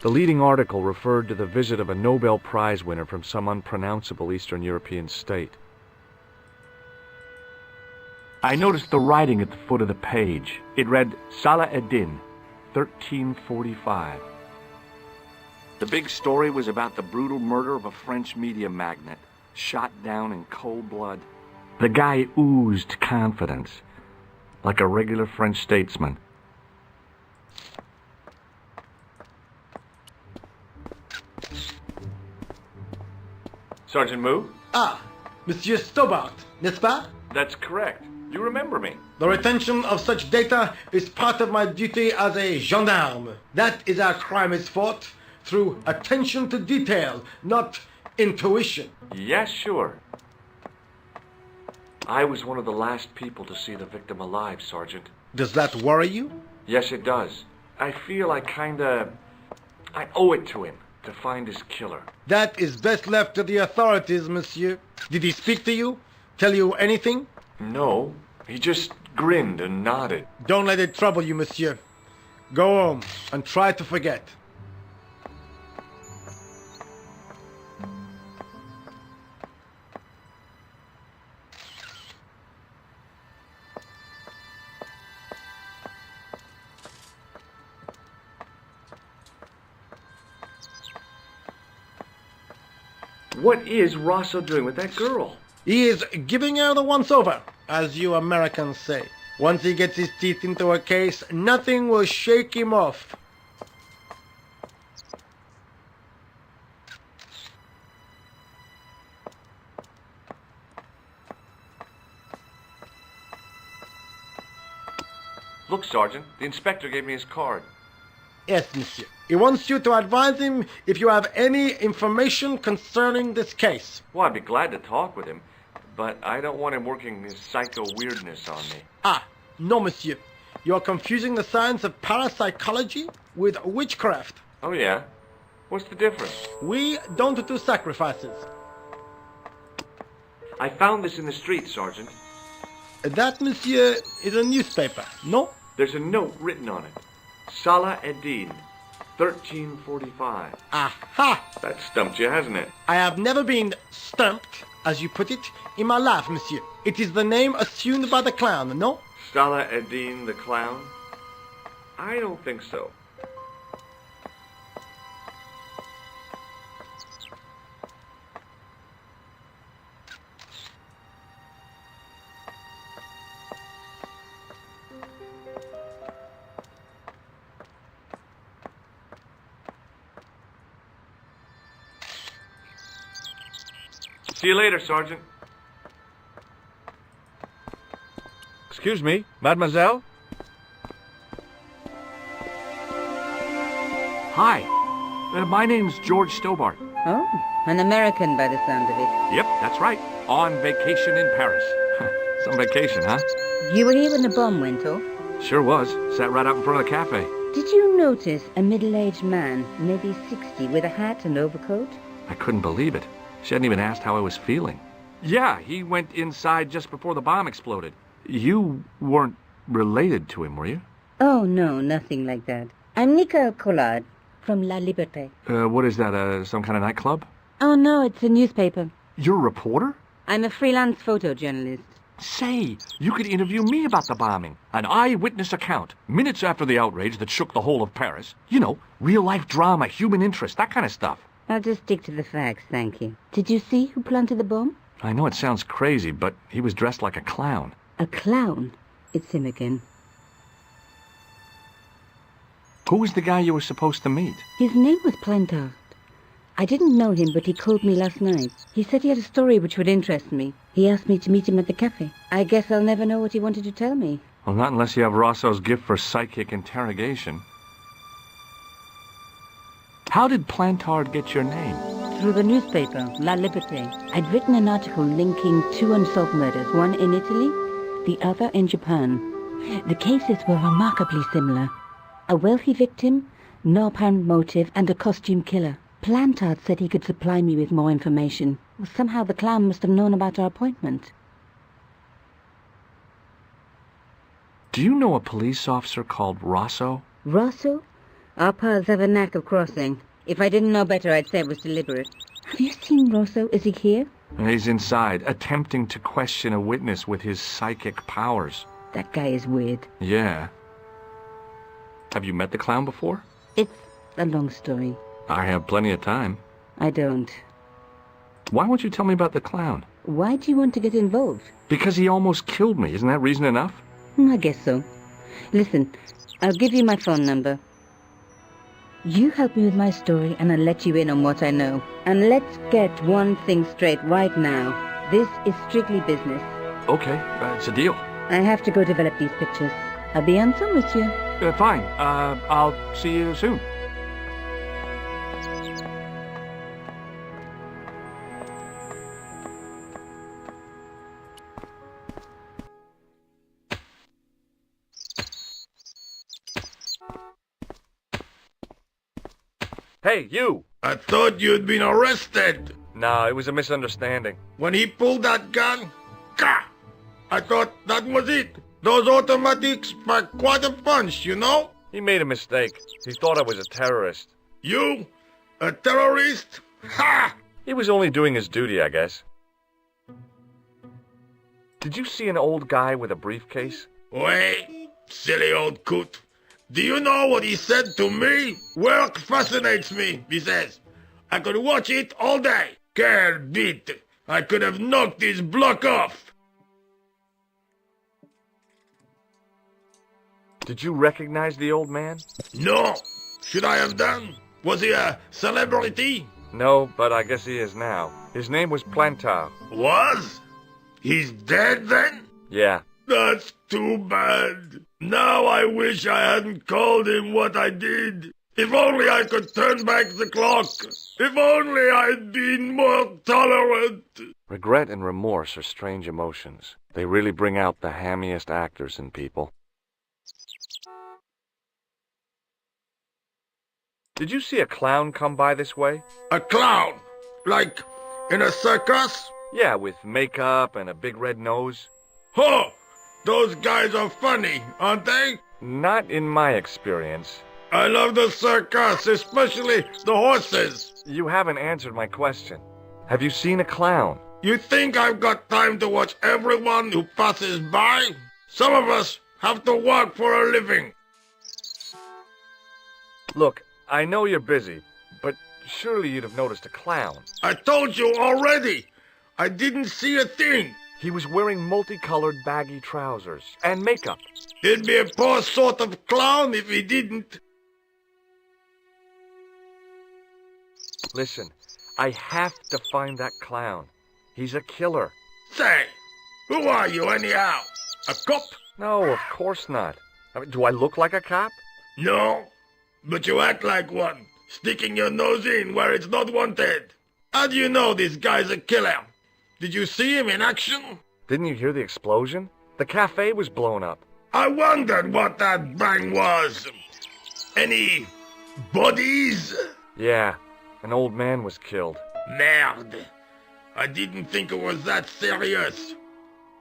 [SPEAKER 7] The leading article referred to the visit of a Nobel Prize winner from some unpronounceable Eastern European state. I noticed the writing at the foot of the page. It read, Salah Eddin, 1345. The big story was about the brutal murder of a French media magnate, shot down in cold blood. The guy oozed confidence, like a regular French statesman. Sergeant Moo?
[SPEAKER 9] Ah, Monsieur Stobart, n'est-ce pas?
[SPEAKER 7] That's correct. You remember me.
[SPEAKER 9] The retention of such data is part of my duty as a gendarme. That is how crime is fought, through attention to detail, not intuition.
[SPEAKER 7] Yes, sure. I was one of the last people to see the victim alive, Sergeant.
[SPEAKER 9] Does that worry you?
[SPEAKER 7] Yes, it does. I feel I owe it to him to find his killer.
[SPEAKER 9] That is best left to the authorities, monsieur. Did he speak to you? Tell you anything?
[SPEAKER 7] No, he just grinned and nodded.
[SPEAKER 9] Don't let it trouble you, monsieur. Go home and try to forget.
[SPEAKER 7] What is Rosso doing with that girl?
[SPEAKER 9] He is giving her the once-over, as you Americans say. Once he gets his teeth into a case, nothing will shake him off.
[SPEAKER 7] Look, Sergeant, the inspector gave me his card.
[SPEAKER 9] Yes, monsieur. He wants you to advise him if you have any information concerning this case.
[SPEAKER 7] Well, I'd be glad to talk with him, but I don't want him working his psycho weirdness on me.
[SPEAKER 9] Ah, no, monsieur. You are confusing the science of parapsychology with witchcraft.
[SPEAKER 7] Oh, yeah? What's the difference?
[SPEAKER 9] We don't do sacrifices.
[SPEAKER 7] I found this in the street, Sergeant.
[SPEAKER 9] That, monsieur, is a newspaper, no?
[SPEAKER 7] There's a note written on it. Salah Eddin, 1345.
[SPEAKER 9] Aha!
[SPEAKER 7] That stumped you, hasn't it?
[SPEAKER 9] I have never been stumped, as you put it, in my life, monsieur. It is the name assumed by the clown, no?
[SPEAKER 7] Salah Eddin the clown? I don't think so. See you later, Sergeant.
[SPEAKER 6] Excuse me, mademoiselle? Hi. My name's George Stobart.
[SPEAKER 4] Oh, an American by the sound of it.
[SPEAKER 6] Yep, that's right. On vacation in Paris. Some vacation, huh?
[SPEAKER 4] You were here when the bomb went off?
[SPEAKER 6] Sure was. Sat right out in front of the cafe.
[SPEAKER 4] Did you notice a middle-aged man, maybe 60, with a hat and overcoat?
[SPEAKER 6] I couldn't believe it. She hadn't even asked how I was feeling. Yeah, he went inside just before the bomb exploded. You weren't related to him, were you?
[SPEAKER 4] Oh, no, nothing like that. I'm Nicole Collard from La Liberté.
[SPEAKER 6] What is that, some kind of nightclub?
[SPEAKER 4] Oh, no, it's a newspaper.
[SPEAKER 6] You're a reporter?
[SPEAKER 4] I'm a freelance photojournalist.
[SPEAKER 6] Say, you could interview me about the bombing. An eyewitness account, minutes after the outrage that shook the whole of Paris. You know, real-life drama, human interest, that kind of stuff.
[SPEAKER 4] I'll just stick to the facts, thank you. Did you see who planted the bomb?
[SPEAKER 6] I know it sounds crazy, but he was dressed like a clown.
[SPEAKER 4] A clown? It's him again.
[SPEAKER 6] Who was the guy you were supposed to meet?
[SPEAKER 4] His name was Plantard. I didn't know him, but he called me last night. He said he had a story which would interest me. He asked me to meet him at the cafe. I guess I'll never know what he wanted to tell me.
[SPEAKER 6] Well, not unless you have Rosso's gift for psychic interrogation. How did Plantard get your name?
[SPEAKER 4] Through the newspaper, La Liberté. I'd written an article linking two unsolved murders, one in Italy, the other in Japan. The cases were remarkably similar. A wealthy victim, no apparent motive, and a costume killer. Plantard said he could supply me with more information. Somehow the clown must have known about our appointment.
[SPEAKER 6] Do you know a police officer called Rosso?
[SPEAKER 4] Rosso? Our paths have a knack of crossing. If I didn't know better, I'd say it was deliberate. Have you seen Rosso? Is he here?
[SPEAKER 6] He's inside, attempting to question a witness with his psychic powers.
[SPEAKER 4] That guy is weird.
[SPEAKER 6] Yeah. Have you met the clown before?
[SPEAKER 4] It's a long story.
[SPEAKER 6] I have plenty of time.
[SPEAKER 4] I don't.
[SPEAKER 6] Why won't you tell me about the clown?
[SPEAKER 4] Why do you want to get involved?
[SPEAKER 6] Because he almost killed me. Isn't that reason enough?
[SPEAKER 4] I guess so. Listen, I'll give you my phone number. You help me with my story and I'll let you in on what I know. And let's get one thing straight right now. This is strictly business.
[SPEAKER 6] Okay, it's a deal.
[SPEAKER 4] I have to go develop these pictures. I'll be on some with you.
[SPEAKER 6] Fine. I'll see you soon. Hey, you!
[SPEAKER 5] I thought you'd been arrested.
[SPEAKER 6] No, it was a misunderstanding.
[SPEAKER 5] When he pulled that gun, gah! I thought that was it. Those automatics pack quite a punch, you know?
[SPEAKER 6] He made a mistake. He thought I was a terrorist.
[SPEAKER 5] You? A terrorist? Ha!
[SPEAKER 6] He was only doing his duty, I guess. Did you see an old guy with a briefcase?
[SPEAKER 5] Wait, silly old coot. Do you know what he said to me? Work fascinates me, he says. I could watch it all day. Quelle bite. I could have knocked his block off.
[SPEAKER 6] Did you recognize the old man?
[SPEAKER 5] No. Should I have done? Was he a celebrity?
[SPEAKER 6] No, but I guess he is now. His name was Plantard.
[SPEAKER 5] Was? He's dead then?
[SPEAKER 6] Yeah,
[SPEAKER 11] That's too bad. Now I wish I hadn't called him what I did. If only I could turn back the clock. If only I'd been more tolerant.
[SPEAKER 7] Regret and remorse are strange emotions. They really bring out the hammiest actors in people. Did you see a clown come by this way?
[SPEAKER 11] A clown? Like in a circus?
[SPEAKER 7] Yeah, with makeup and a big red nose.
[SPEAKER 11] Huh! Those guys are funny, aren't they?
[SPEAKER 7] Not in my experience.
[SPEAKER 11] I love the circus, especially the horses.
[SPEAKER 7] You haven't answered my question. Have you seen a clown?
[SPEAKER 11] You think I've got time to watch everyone who passes by? Some of us have to work for a living.
[SPEAKER 7] Look, I know you're busy, but surely you'd have noticed a clown.
[SPEAKER 11] I told you already. I didn't see a thing.
[SPEAKER 7] He was wearing multicolored baggy trousers and makeup.
[SPEAKER 11] He'd be a poor sort of clown if he didn't.
[SPEAKER 7] Listen, I have to find that clown. He's a killer.
[SPEAKER 11] Say, who are you anyhow? A cop?
[SPEAKER 7] No, of course not. I mean, do I look like a cop?
[SPEAKER 11] No, but you act like one, sticking your nose in where it's not wanted. How do you know this guy's a killer? Did you see him in action?
[SPEAKER 7] Didn't you hear the explosion? The cafe was blown up.
[SPEAKER 11] I wondered what that bang was. Any bodies?
[SPEAKER 7] Yeah, an old man was killed.
[SPEAKER 11] Merde. I didn't think it was that serious.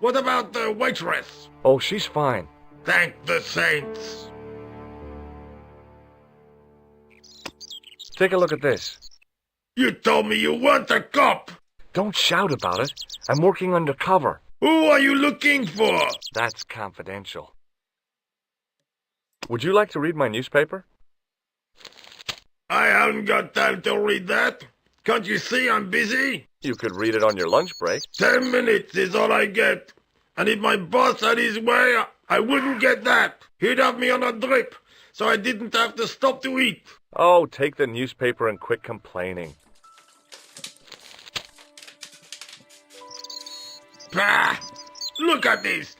[SPEAKER 11] What about the waitress?
[SPEAKER 7] Oh, she's fine.
[SPEAKER 11] Thank the saints.
[SPEAKER 7] Take a look at this.
[SPEAKER 11] You told me you weren't a cop.
[SPEAKER 7] Don't shout about it. I'm working undercover.
[SPEAKER 11] Who are you looking for?
[SPEAKER 7] That's confidential. Would you like to read my newspaper?
[SPEAKER 11] I haven't got time to read that. Can't you see I'm busy?
[SPEAKER 7] You could read it on your lunch break.
[SPEAKER 11] 10 minutes is all I get. And if my boss had his way, I wouldn't get that. He'd have me on a drip, so I didn't have to stop to eat.
[SPEAKER 7] Oh, take the newspaper and quit complaining.
[SPEAKER 11] Pah! Look at this!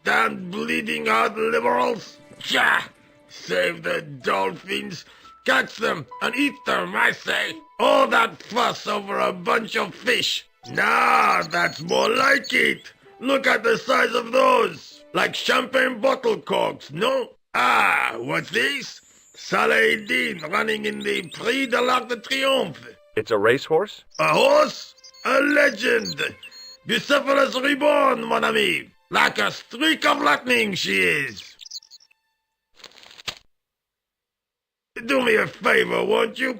[SPEAKER 11] Damn bleeding heart liberals! Tja! Save the dolphins! Catch them and eat them, I say! All that fuss over a bunch of fish! Nah, that's more like it! Look at the size of those! Like champagne bottle corks, no? Ah, what's this? Salah-ed-Din running in the Prix de l'Arc de Triomphe.
[SPEAKER 7] It's a racehorse?
[SPEAKER 11] A horse? A legend! Bucephalus reborn, mon ami! Like a streak of lightning she is! Do me a favor, won't you?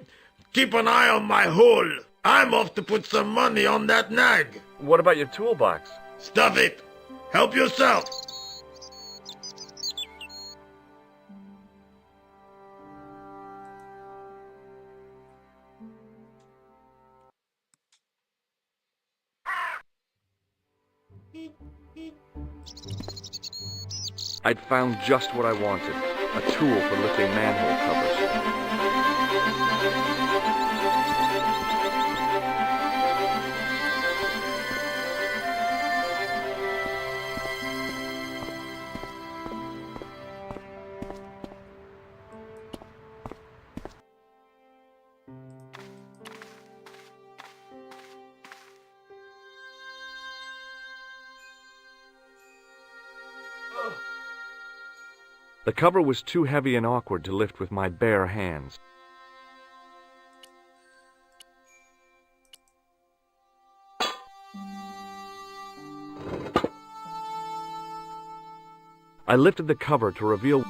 [SPEAKER 11] Keep an eye on my hole. I'm off to put some money on that nag.
[SPEAKER 7] What about your toolbox?
[SPEAKER 11] Stuff it. Help yourself.
[SPEAKER 7] I'd found just what I wanted. A tool for lifting manhole covers. The cover was too heavy and awkward to lift with my bare hands. I lifted the cover to reveal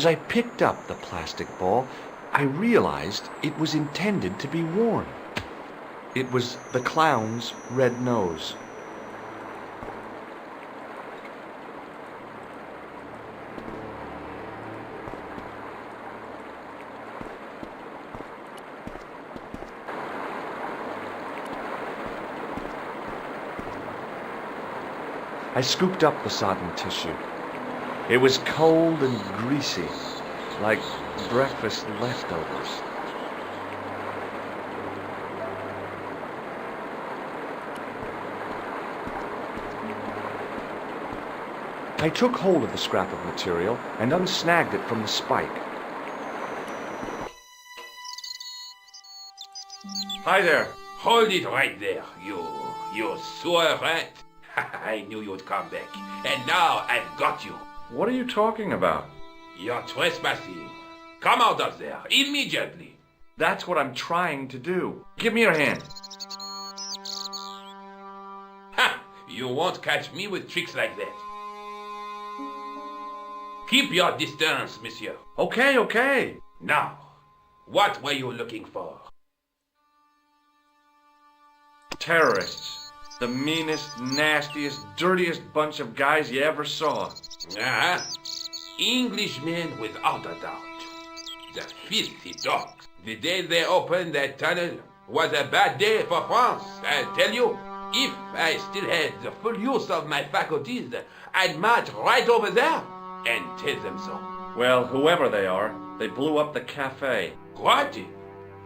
[SPEAKER 6] As I picked up the plastic ball, I realized it was intended to be worn. It was the clown's red nose.
[SPEAKER 7] I scooped up the sodden tissue. It was cold and greasy, like breakfast leftovers. I took hold of the scrap of material and unsnagged it from the spike. Hi there.
[SPEAKER 12] Hold it right there, you sewer rat. I knew you'd come back, and now I've got you.
[SPEAKER 7] What are you talking about?
[SPEAKER 12] You're trespassing. Come out of there, immediately.
[SPEAKER 7] That's what I'm trying to do. Give me your hand.
[SPEAKER 12] Ha! You won't catch me with tricks like that. Keep your distance, monsieur.
[SPEAKER 7] Okay, okay.
[SPEAKER 12] Now, what were you looking for?
[SPEAKER 7] Terrorists. The meanest, nastiest, dirtiest bunch of guys you ever saw.
[SPEAKER 12] Ah, Englishmen without a doubt. The filthy dogs. The day they opened that tunnel was a bad day for France, I tell you. If I still had the full use of my faculties, I'd march right over there and tell them so.
[SPEAKER 7] Well, whoever they are, they blew up the cafe.
[SPEAKER 12] What?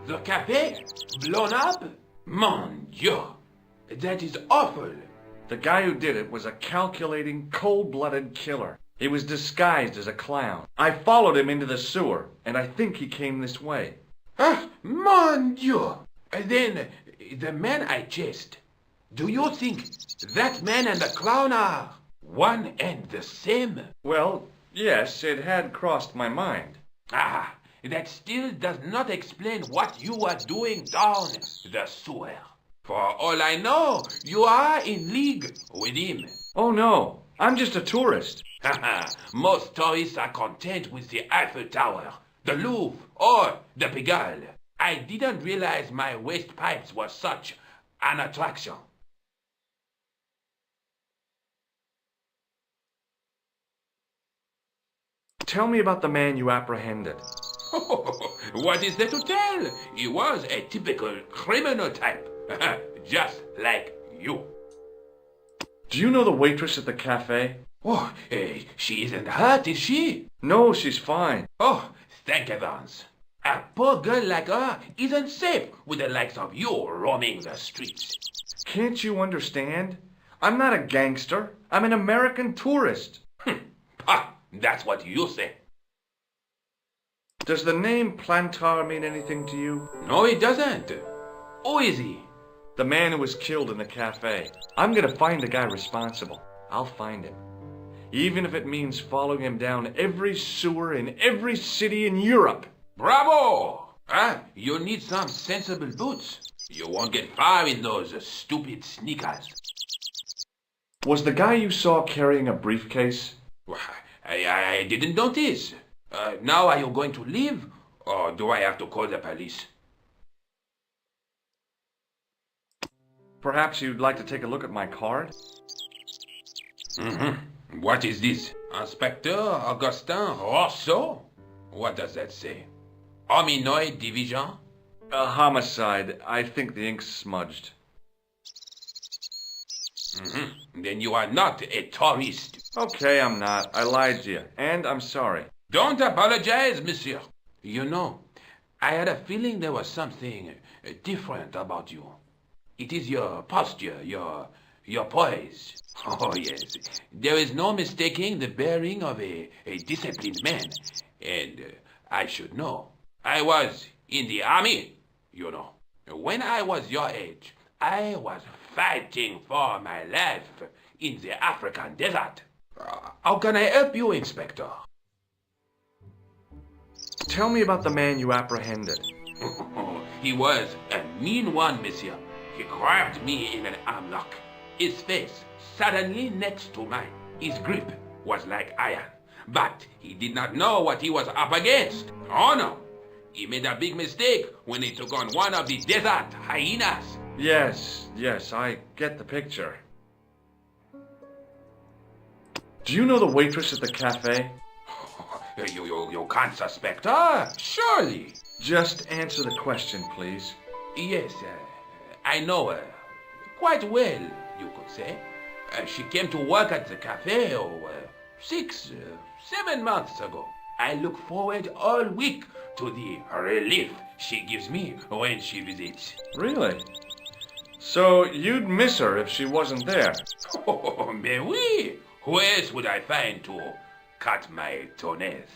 [SPEAKER 12] The cafe? Blown up? Mon Dieu! That is awful.
[SPEAKER 7] The guy who did it was a calculating, cold-blooded killer. He was disguised as a clown. I followed him into the sewer, and I think he came this way.
[SPEAKER 12] Ah, mon Dieu! Then, the man I chased, do you think that man and the clown are one and the same?
[SPEAKER 7] Well, yes, it had crossed my mind.
[SPEAKER 12] Ah, that still does not explain what you are doing down the sewer. For all I know, you are in league with him.
[SPEAKER 7] Oh no, I'm just a tourist.
[SPEAKER 12] Most tourists are content with the Eiffel Tower, the Louvre, or the Pigalle. I didn't realize my waste pipes were such an attraction.
[SPEAKER 7] Tell me about the man you apprehended.
[SPEAKER 12] What is there to tell? He was a typical criminal type. Just like you.
[SPEAKER 7] Do you know the waitress at the cafe?
[SPEAKER 12] Oh, she isn't hurt, is she?
[SPEAKER 7] No, she's fine.
[SPEAKER 12] Oh, thank heavens. A poor girl like her isn't safe with the likes of you roaming the streets.
[SPEAKER 7] Can't you understand? I'm not a gangster. I'm an American tourist.
[SPEAKER 12] Ah, that's what you say.
[SPEAKER 7] Does the name Plantar mean anything to you?
[SPEAKER 12] No, it doesn't. Who is he?
[SPEAKER 7] The man who was killed in the cafe. I'm gonna find the guy responsible. I'll find him. Even if it means following him down every sewer in every city in Europe.
[SPEAKER 12] Bravo! You need some sensible boots. You won't get far in those stupid sneakers.
[SPEAKER 7] Was the guy you saw carrying a briefcase?
[SPEAKER 12] I didn't notice. Now are you going to leave? Or do I have to call the police?
[SPEAKER 7] Perhaps you'd like to take a look at my card?
[SPEAKER 12] Mm-hmm. What is this? Inspector Augustin Rousseau? What does that say? Hominoid Division?
[SPEAKER 7] A homicide. I think the ink's smudged.
[SPEAKER 12] Mm-hmm. Then you are not a tourist.
[SPEAKER 7] Okay, I'm not. I lied to you, and I'm sorry.
[SPEAKER 12] Don't apologize, monsieur. You know, I had a feeling there was something different about you. It is your posture, your poise. Oh, yes. There is no mistaking the bearing of a disciplined man. And I should know. I was in the army, you know. When I was your age, I was fighting for my life in the African desert. How can I help you, Inspector?
[SPEAKER 7] Tell me about the man you apprehended.
[SPEAKER 12] He was a mean one, monsieur. He grabbed me in an armlock. His face suddenly next to mine. His grip was like iron. But he did not know what he was up against. Oh no! He made a big mistake when he took on one of the desert hyenas.
[SPEAKER 7] Yes, I get the picture. Do you know the waitress at the cafe?
[SPEAKER 12] You can't suspect her, surely.
[SPEAKER 7] Just answer the question, please.
[SPEAKER 12] Yes, I know her. Quite well, you could say. She came to work at the cafe 7 months ago. I look forward all week to the relief she gives me when she visits.
[SPEAKER 6] Really? So you'd miss her if she wasn't there?
[SPEAKER 12] Oh, mais oui! Who else would I find to cut my toenails?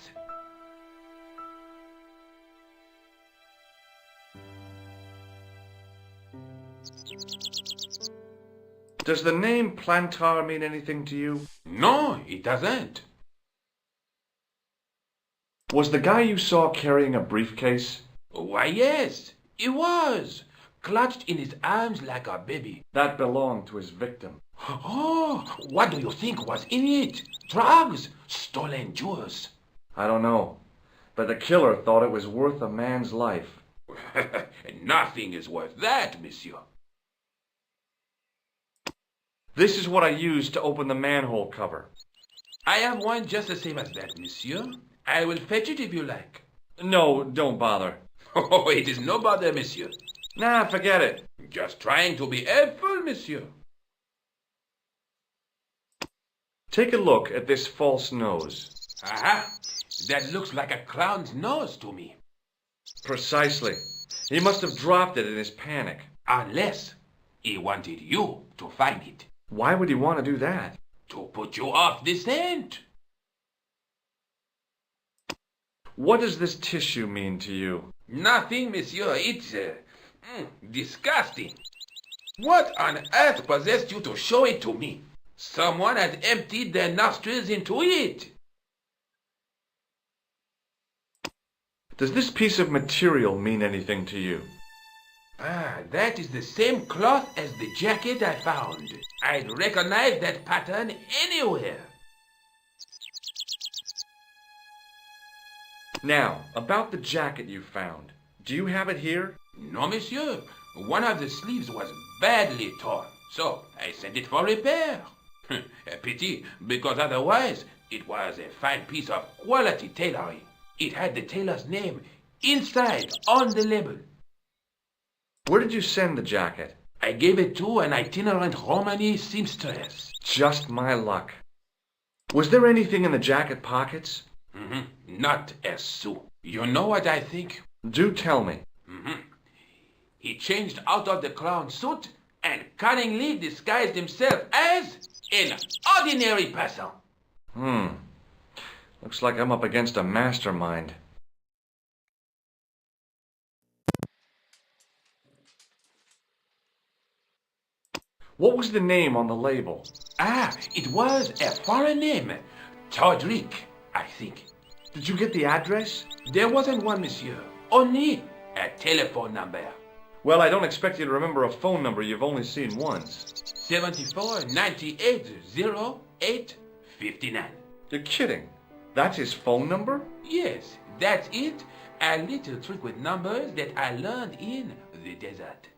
[SPEAKER 6] Does the name Plantar mean anything to you?
[SPEAKER 12] No, it doesn't.
[SPEAKER 6] Was the guy you saw carrying a briefcase?
[SPEAKER 12] Why, yes, he was. Clutched in his arms like a baby.
[SPEAKER 6] That belonged to his victim.
[SPEAKER 12] Oh, what do you think was in it? Drugs? Stolen jewels?
[SPEAKER 6] I don't know, but the killer thought it was worth a man's life.
[SPEAKER 12] Nothing is worth that, monsieur.
[SPEAKER 6] This is what I used to open the manhole cover.
[SPEAKER 12] I have one just the same as that, monsieur. I will fetch it if you like.
[SPEAKER 6] No, don't bother.
[SPEAKER 12] Oh, it is no bother, monsieur.
[SPEAKER 6] Nah, forget it.
[SPEAKER 12] Just trying to be helpful, monsieur.
[SPEAKER 6] Take a look at this false nose.
[SPEAKER 12] Aha! That looks like a clown's nose to me.
[SPEAKER 6] Precisely. He must have dropped it in his panic.
[SPEAKER 12] Unless he wanted you to find it.
[SPEAKER 6] Why would he want to do that?
[SPEAKER 12] To put you off the scent.
[SPEAKER 6] What does this tissue mean to you?
[SPEAKER 12] Nothing, monsieur. It's disgusting. What on earth possessed you to show it to me? Someone has emptied their nostrils into it.
[SPEAKER 6] Does this piece of material mean anything to you?
[SPEAKER 12] Ah, that is the same cloth as the jacket I found. I'd recognize that pattern anywhere.
[SPEAKER 6] Now, about the jacket you found. Do you have it here?
[SPEAKER 12] No, monsieur. One of the sleeves was badly torn, so I sent it for repair. A pity, because otherwise it was a fine piece of quality tailoring. It had the tailor's name inside on the label.
[SPEAKER 6] Where did you send the jacket?
[SPEAKER 12] I gave it to an itinerant Romany seamstress.
[SPEAKER 6] Just my luck. Was there anything in the jacket pockets?
[SPEAKER 12] Not a sou. You know what I think?
[SPEAKER 6] Do tell me.
[SPEAKER 12] He changed out of the clown suit and cunningly disguised himself as an ordinary person.
[SPEAKER 6] Looks like I'm up against a mastermind. What was the name on the label?
[SPEAKER 12] Ah, it was a foreign name. Todrick, I think.
[SPEAKER 6] Did you get the address?
[SPEAKER 12] There wasn't one, monsieur. Only a telephone number.
[SPEAKER 6] Well, I don't expect you to remember a phone number you've only seen once.
[SPEAKER 12] 74 98 08 59.
[SPEAKER 6] You're kidding. That's his phone number?
[SPEAKER 12] Yes, that's it. A little trick with numbers that I learned in the desert.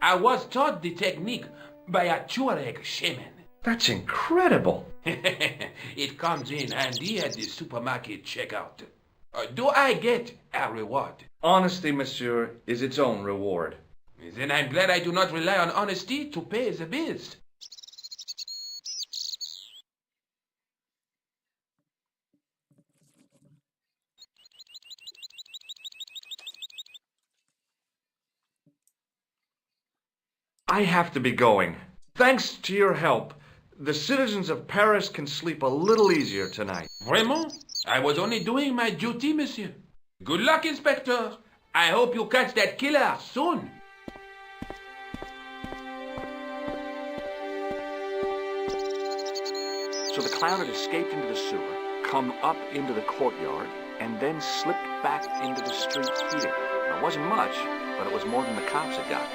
[SPEAKER 12] I was taught the technique by a Tuareg shaman.
[SPEAKER 6] That's incredible.
[SPEAKER 12] It comes in handy at the supermarket checkout. Do I get a reward?
[SPEAKER 6] Honesty, monsieur, is its own reward.
[SPEAKER 12] Then I'm glad I do not rely on honesty to pay the bills.
[SPEAKER 6] I have to be going. Thanks to your help, the citizens of Paris can sleep a little easier tonight.
[SPEAKER 12] Vraiment? I was only doing my duty, monsieur. Good luck, Inspector. I hope you catch that killer soon.
[SPEAKER 6] So the clown had escaped into the sewer, come up into the courtyard, and then slipped back into the street here. It wasn't much, but it was more than the cops had got.